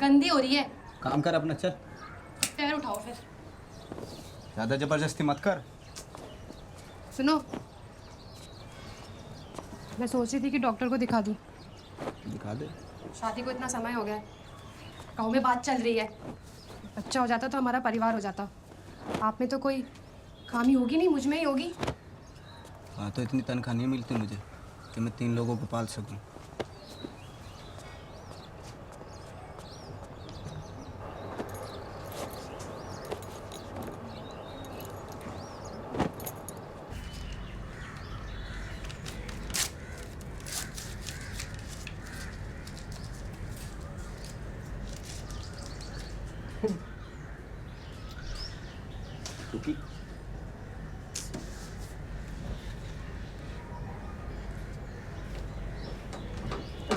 गंदी हो रही है। काम कर अपना, चल। पैर उठाओ फिर। ज़्यादा ज़बरदस्ती मत कर। सुनो, मैं सोच रही थी कि डॉक्टर को दिखा दूँ। दिखा दे। शादी को इतना समय हो गया है, गाँव में बात चल रही है, बच्चा हो जाता तो हमारा परिवार हो जाता। आप में तो कोई खामी होगी नहीं, मुझ में ही होगी। हाँ, तो इतनी तनख्वाह नहीं मिलती मुझे कि मैं 3 लोगों को पाल सकूं।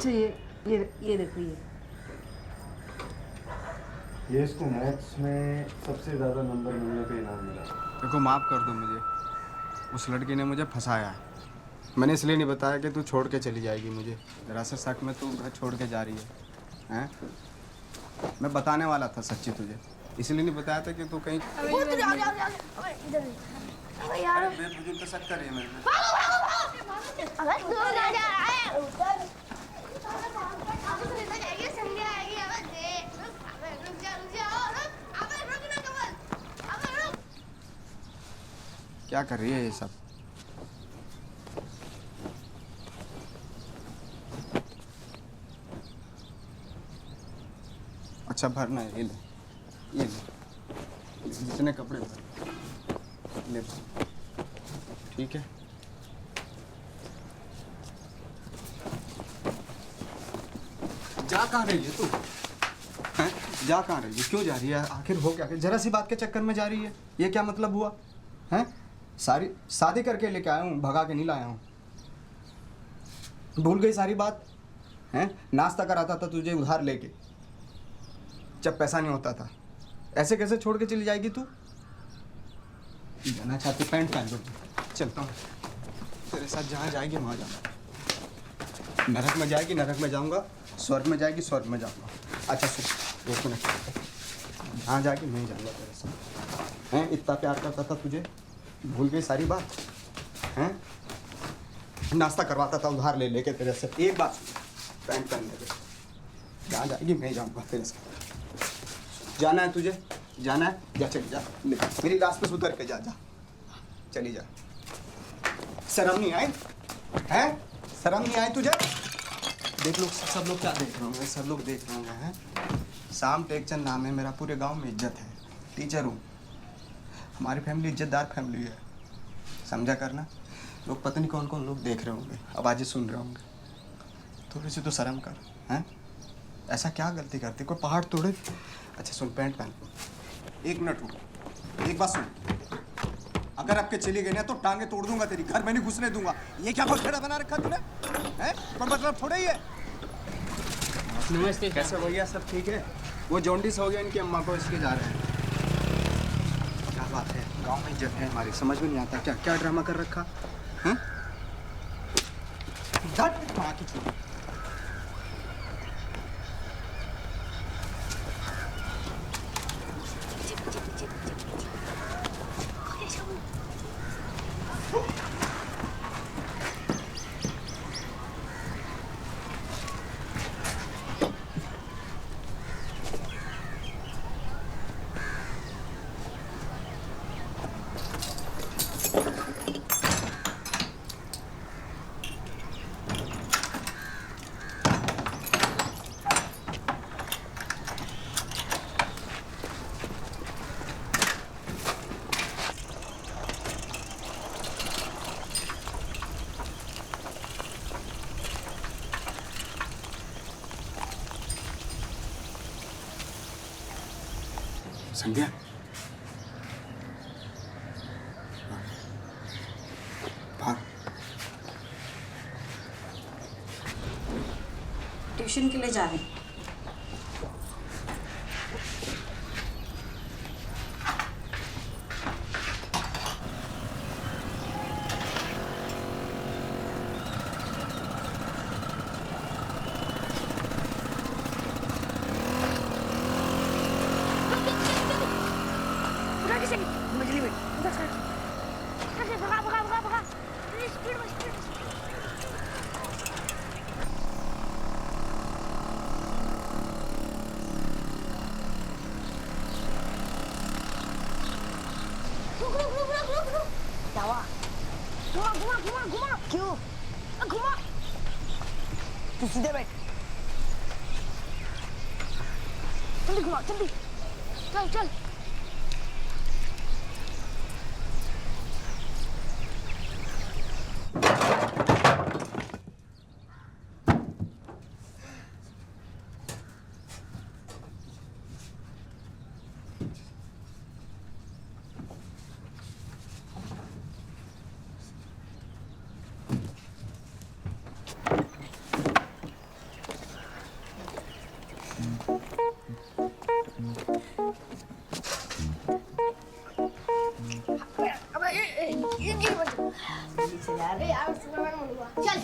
अच्छा ये देखो ये इसको मैथ्स में सबसे ज़्यादा नंबर मिलने पे इनाम मिला। देखो माफ़ कर दो मुझे, उस लड़की ने मुझे फंसाया। मैंने इसलिए नहीं बताया कि तू छोड़ के चली जाएगी मुझे। जरा सा शक में तू घर छोड़ के जा रही है, हैं? मैं बताने वाला था सच्ची तुझे, इसलिए नहीं बताया था कि तू कहीं अबे यार बेफजूल का शक कर रही है मेरे पे। अबे दूर ना जा रहा है उतर अबे तो इधर जाएगी संध्या आएगी अबे देख अबे रुक जा अबे रुक ना कमल अबे रुक। क्या कर रही है ये सब? अच्छा भरना है, ये ले जितने कपड़े भर ले, ठीक है। जा कहाँ रही है तू, हैं? जा कहाँ रही है, क्यों जा रही है, आखिर हो क्या? जरा सी बात के चक्कर में जा रही है, ये क्या मतलब हुआ? हैं? सारी शादी करके लेके आया हूँ, भगा के नहीं लाया हूँ। भूल गई सारी बात? हैं? नाश्ता कराता था तुझे उधार लेके, जब पैसा नहीं होता था। ऐसे कैसे छोड़ के चली जाएगी तू? जाना चाहती पैंट पहन लो, चलता हूँ तेरे साथ। जहाँ जाएगी वहाँ जाऊँगा। नरक में जाएगी नरक में जाऊँगा, स्वर्ग में जाएगी स्वर्ग में जाऊँगा। अच्छा सुन, एक मिनट, जहाँ जाएगी मैं जाऊँगा तेरे साथ। हैं? इतना प्यार करता था तुझे, भूल गई सारी बात? हैं? नाश्ता करवाता था उधार ले लेके तेरे से। एक बात, पैंट पहन ले, जहाँ जाएगी मैं जाऊँगा तेरे साथ। जाना है तुझे, जाना है, जा चली जा, ले मेरी लाश पे उतर के जा, चली जा। शर्म नहीं आई है? शर्म नहीं आई तुझे? देख लो सब लोग क्या देख रहे होंगे, सब लोग देख रहे होंगे, हैं? शाम टेकचंद नाम है मेरा, पूरे गांव में इज्जत है, टीचर हूँ। हमारी फैमिली इज्जतदार फैमिली है, समझा करना। लोग पता नहीं कौन कौन लोग देख रहे होंगे, आवाज़ें सुन रहे होंगे। थोड़ी सी तो शर्म कर, हैं? ऐसा क्या गलती करती, कोई पहाड़ तोड़े? अच्छा सुन, पैंट पहन। एक मिनट रुक, एक बात सुन, अगर आपके चली गई ना तो टांगे तोड़ दूंगा तेरी, घर में नहीं घुसने दूंगा। ये क्या बखेड़ा बना रखा तूने, हैं? कोई मतलब थोड़ा ही है। नमस्ते। कैसे भैया, सब ठीक है? वो जॉन्डिस हो गया इनकी अम्मा को, इसके जा रहे हैं। क्या बात है, गांव में इज्जत है हमारी, समझ में नहीं आता क्या क्या ड्रामा कर रखा, हैं? माँ की चोरी। संध्या, ट्यूशन के लिए जा रहे हैं। मछली में भगा स्पीड में रुक क्या हुआ? घुमा क्यों? घुमा, तू सीधे बैठ, जल्दी घुमा, जल्दी चल। चल यार। यार सुपरमैन बनूंगा चल।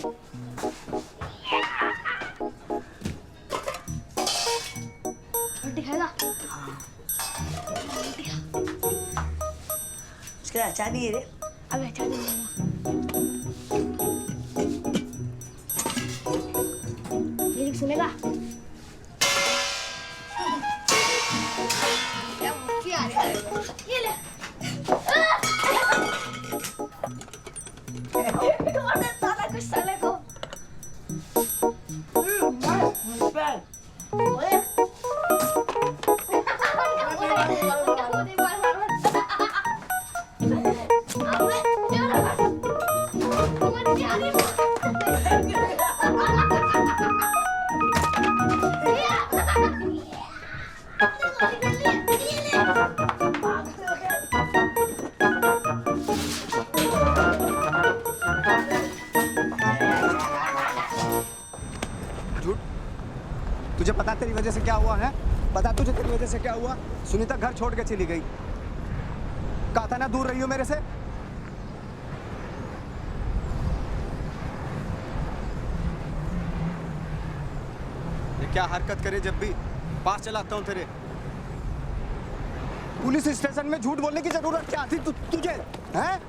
रोटी खाएगा? रोटी खा। उसके लिए अचार नहीं है रे। अबे अचार नहीं खाएगा। लिरिक्स सुनेगा? क्या मुझे आ रहा है? ये ले। और साला कुछ साले को। झूठ। तुझे पता तेरी वजह से क्या हुआ है? पता तुझे तेरी वजह से क्या हुआ? सुनीता घर छोड़ के चली गई। कहा था ना दूर रही हो मेरे से। ये क्या हरकत करे जब भी पास चलाता हूं तेरे। पुलिस स्टेशन में झूठ बोलने की जरूरत क्या थी तुझे? हैं?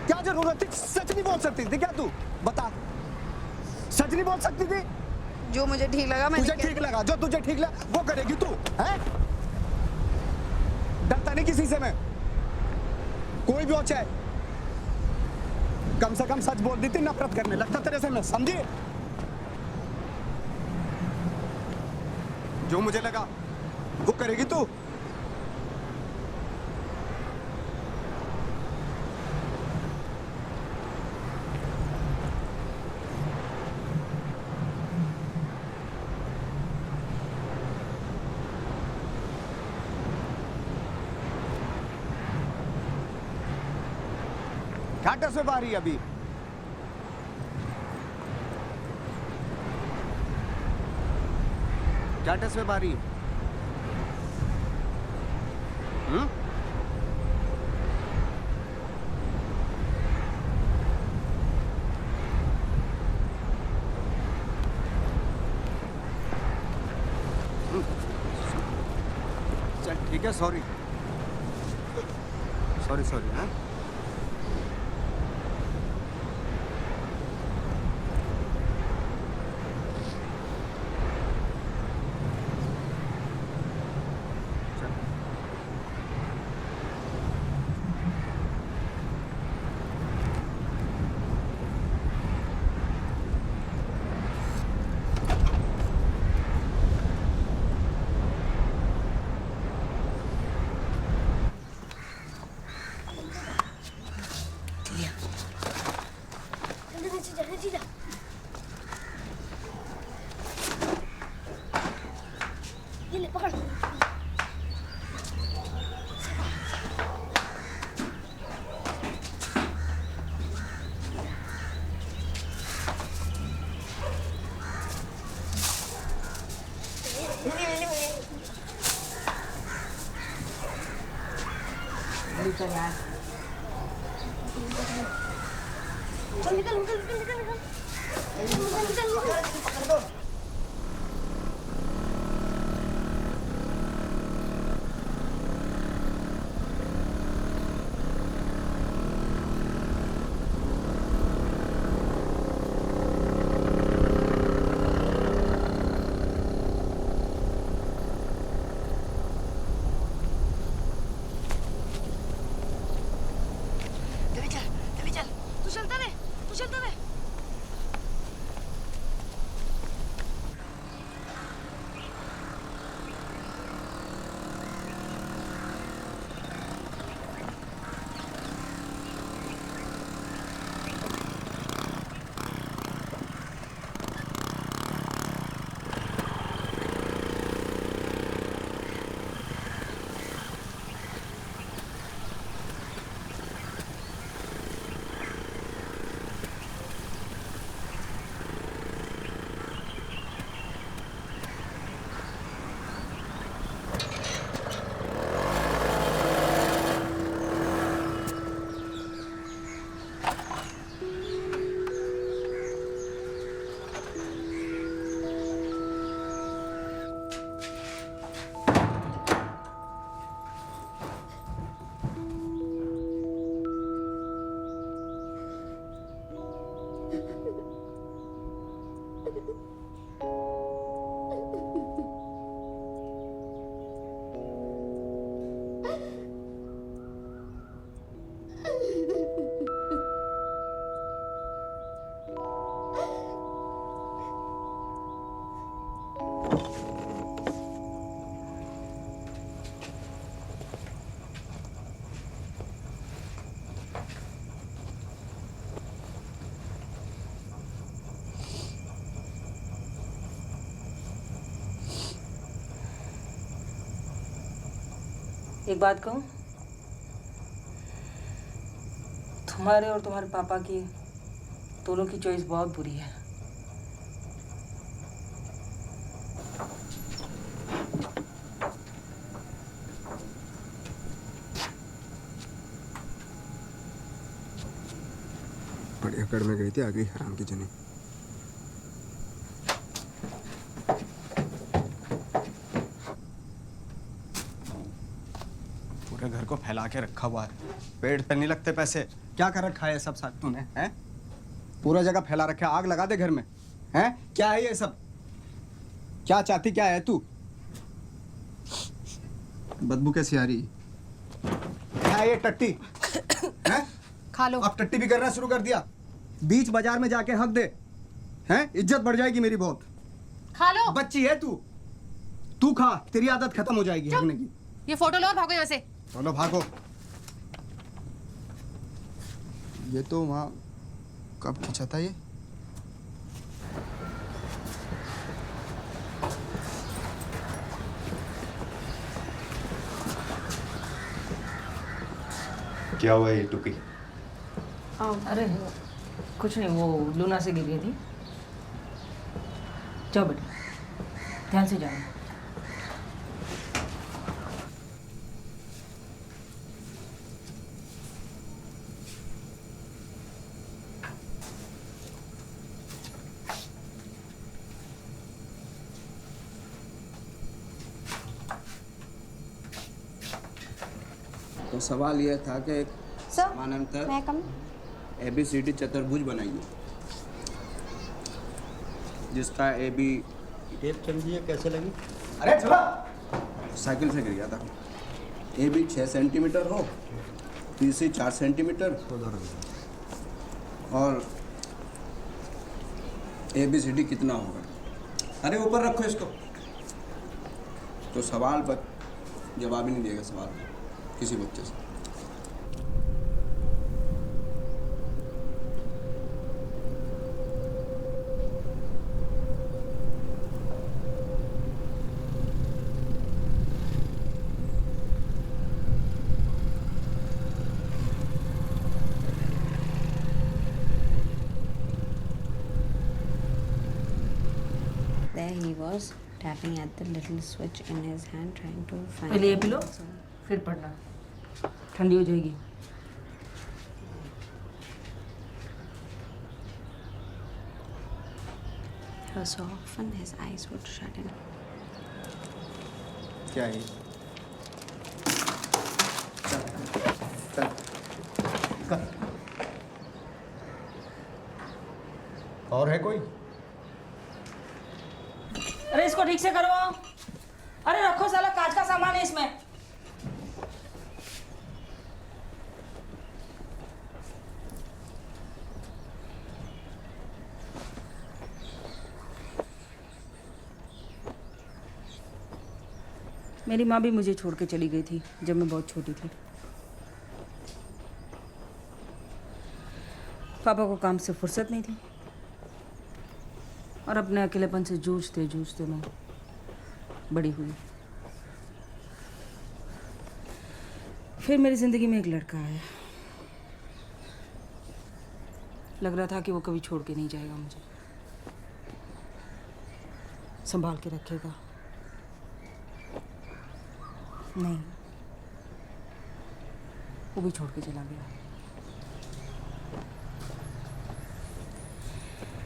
क्या जरूरत थी? सच नहीं बोल सकती थी क्या तू? बता, सच नहीं बोल सकती थी? जो मुझे ठीक लगा मैंने तुझे ठीक लगा, जो तुझे ठीक लगा वो करेगी तू, हैं? डरता नहीं किसी से मैं, कोई भी हो चाहे। कम से कम सच बोल देती, नफरत करने लगता तेरे से मैं, समझी? जो मुझे लगा वो करेगी तू। घाटा से बारी अभी। घाटे से बारी। चल ठीक है, सॉरी सॉरी सॉरी। हाँ ये ले पकड़। चल यार। चल निकल निकल निकल निकल निकल निकल निकल निकल। तू चलता रहे, तू चलता रहे। एक बात कहूँ, तुम्हारे और तुम्हारे पापा की दोनों की चॉइस बहुत बुरी है। बड़ी अकड़ में गई थी, आ गई हराम की जनी। पूरे घर को फैला के रखा हुआ है, पेट पे नहीं लगते पैसे। क्या कर रखा है सब साथ तूने, हैं? पूरा जगह फैला रखा है, आग लगा दे घर में, हैं? क्या है ये सब? क्या चाहती क्या है तू? बदबू कैसी आ रही? क्या है ये टट्टी? हैं? खा लो। अब टट्टी भी करना शुरू कर दिया। बीच बाजार में जाके हक दे, हैं? इज्जत बढ़ जाएगी मेरी बहुत। खा लो। बच्ची है तू, तू खा, तेरी आदत खत्म हो जाएगी हकने की। ये फोटो लो और भागो यहाँ से। चलो भागो। ये तो वहाँ कब खींचा था ये? क्या हुआ ये टुकी? अरे कुछ नहीं, वो लूना से गिर गई थी। जाओ बेटा, ध्यान से जाओ। तो सवाल यह था कि एक समानांतर ABCD चतुर्भुज बनाइए, जिसका AB टेप समझिए कैसे लगी? अरे चला साइकिल से गिर गया था। AB 6 सेंटीमीटर हो, BC 4 सेंटीमीटर और ABCD कितना होगा? अरे ऊपर रखो इसको। तो सवाल पर जवाब ही नहीं देगा सवाल किसी बच्चे से। There he was, tapping at the little switch in his hand, trying to find. पहले ये पी लो, फिर पढ़ना, ठंडी हो जाएगी। So often his eyes would shut in. क्या है? और है कोई? अरे इसको ठीक से करो। अरे रखो, साला कांच का सामान है इसमें। मेरी माँ भी मुझे छोड़ के चली गई थी जब मैं बहुत छोटी थी। पापा को काम से फुर्सत नहीं थी और अपने अकेलेपन से जूझते जूझते मैं बड़ी हुई। फिर मेरी ज़िंदगी में एक लड़का आया। लग रहा था कि वो कभी छोड़ के नहीं जाएगा, मुझे संभाल के रखेगा। नहीं, वो भी छोड़ के चला गया।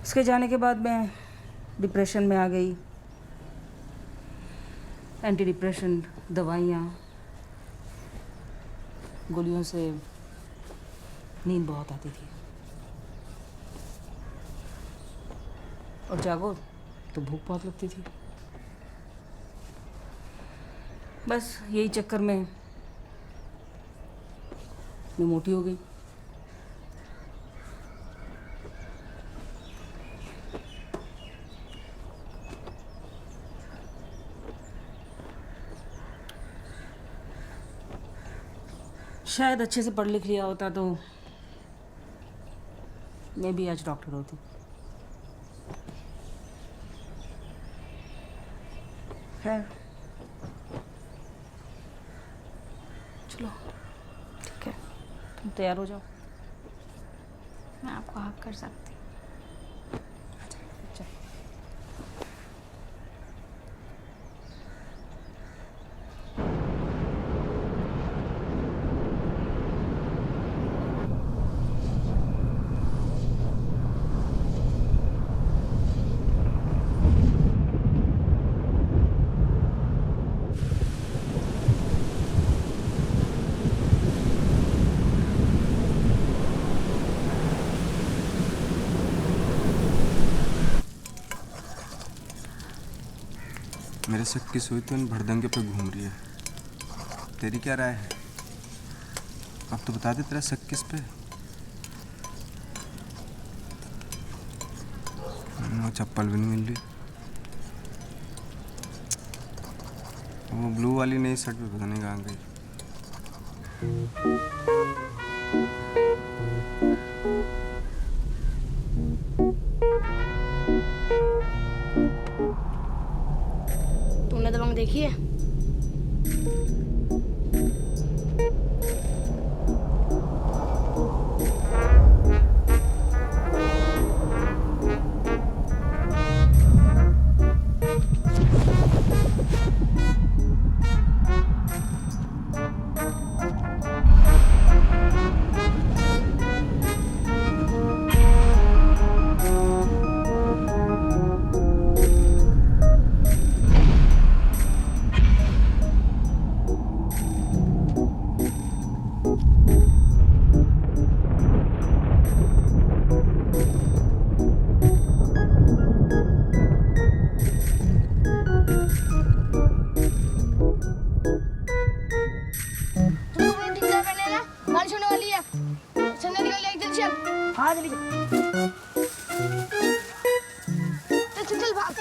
उसके जाने के बाद मैं डिप्रेशन में आ गई। एंटी डिप्रेशन दवाइयाँ, गोलियों से नींद बहुत आती थी और जागो तो भूख बहुत लगती थी। बस यही चक्कर में मैं मोटी हो गई। शायद अच्छे से पढ़ लिख लिया होता तो मैं भी आज डॉक्टर होती। खैर, तैयार हो जाओ। मैं आपको हक कर सकती। मेरे शक की सुई तो इन भड़दंगे पे घूम रही है। तेरी क्या राय है? अब तो बता दे तेरा शक किस पे? वो चप्पल भी नहीं मिल रही। वो ब्लू वाली नई शर्ट भी पता नहीं कहाँ गई। तुमने दबंग देखी है? हाँ जल्दी चल चल भाग।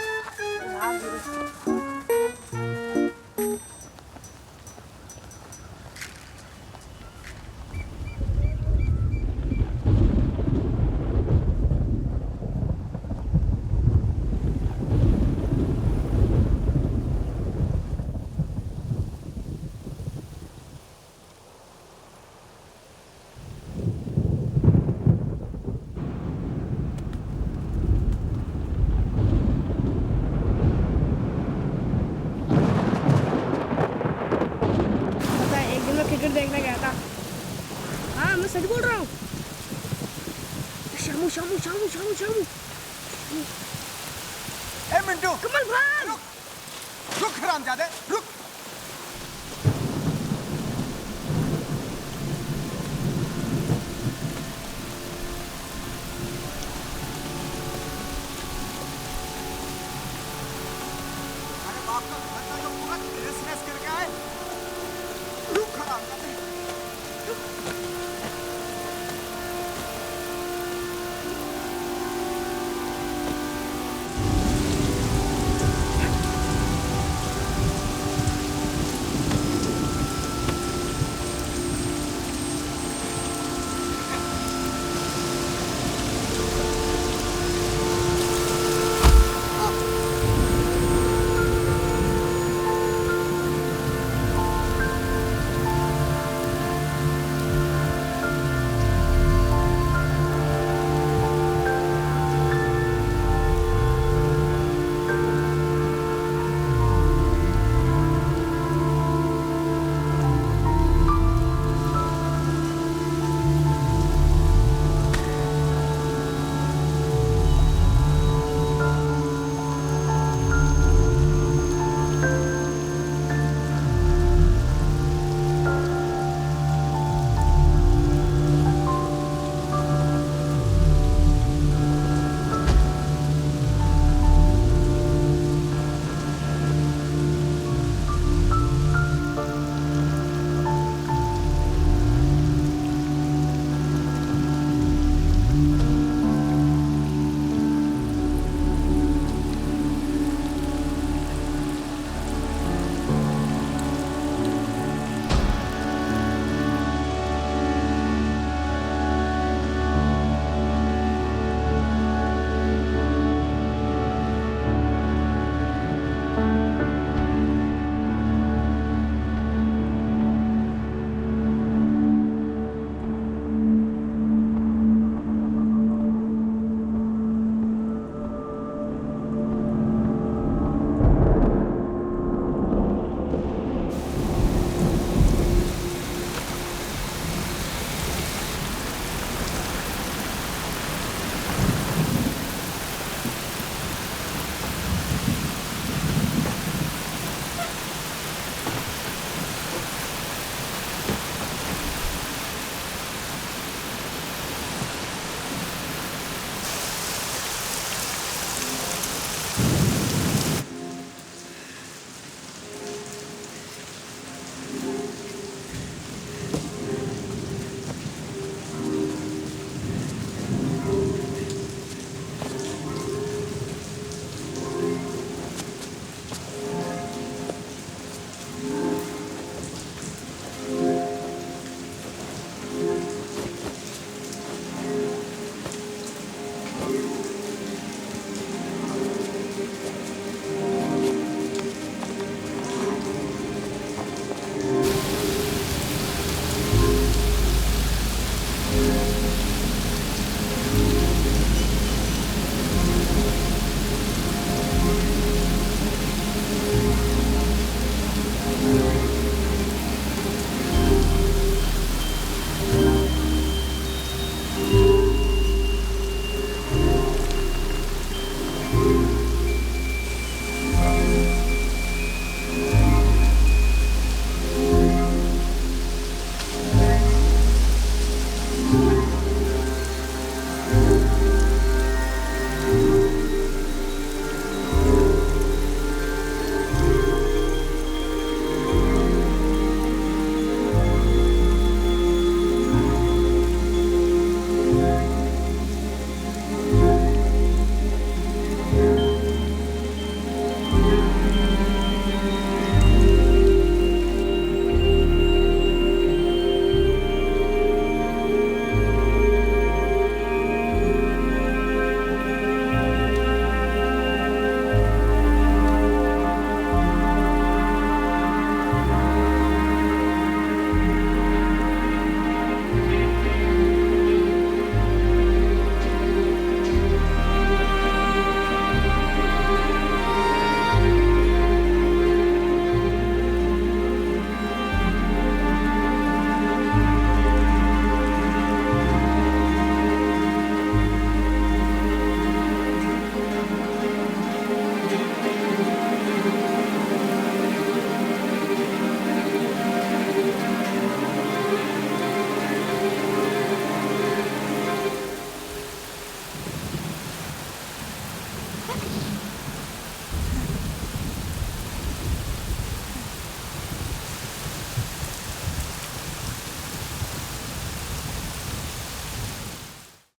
क्रिकेट देखने गया था। हाँ मैं सच बोल रहा हूँ। शामू शामू शामू शामू शामू। ए मिंटू, कमल भाग। रुक हरामजादे, रुक। अरे बाप का घर का जो पूरा रेस करके आए। रुक हरामजादे।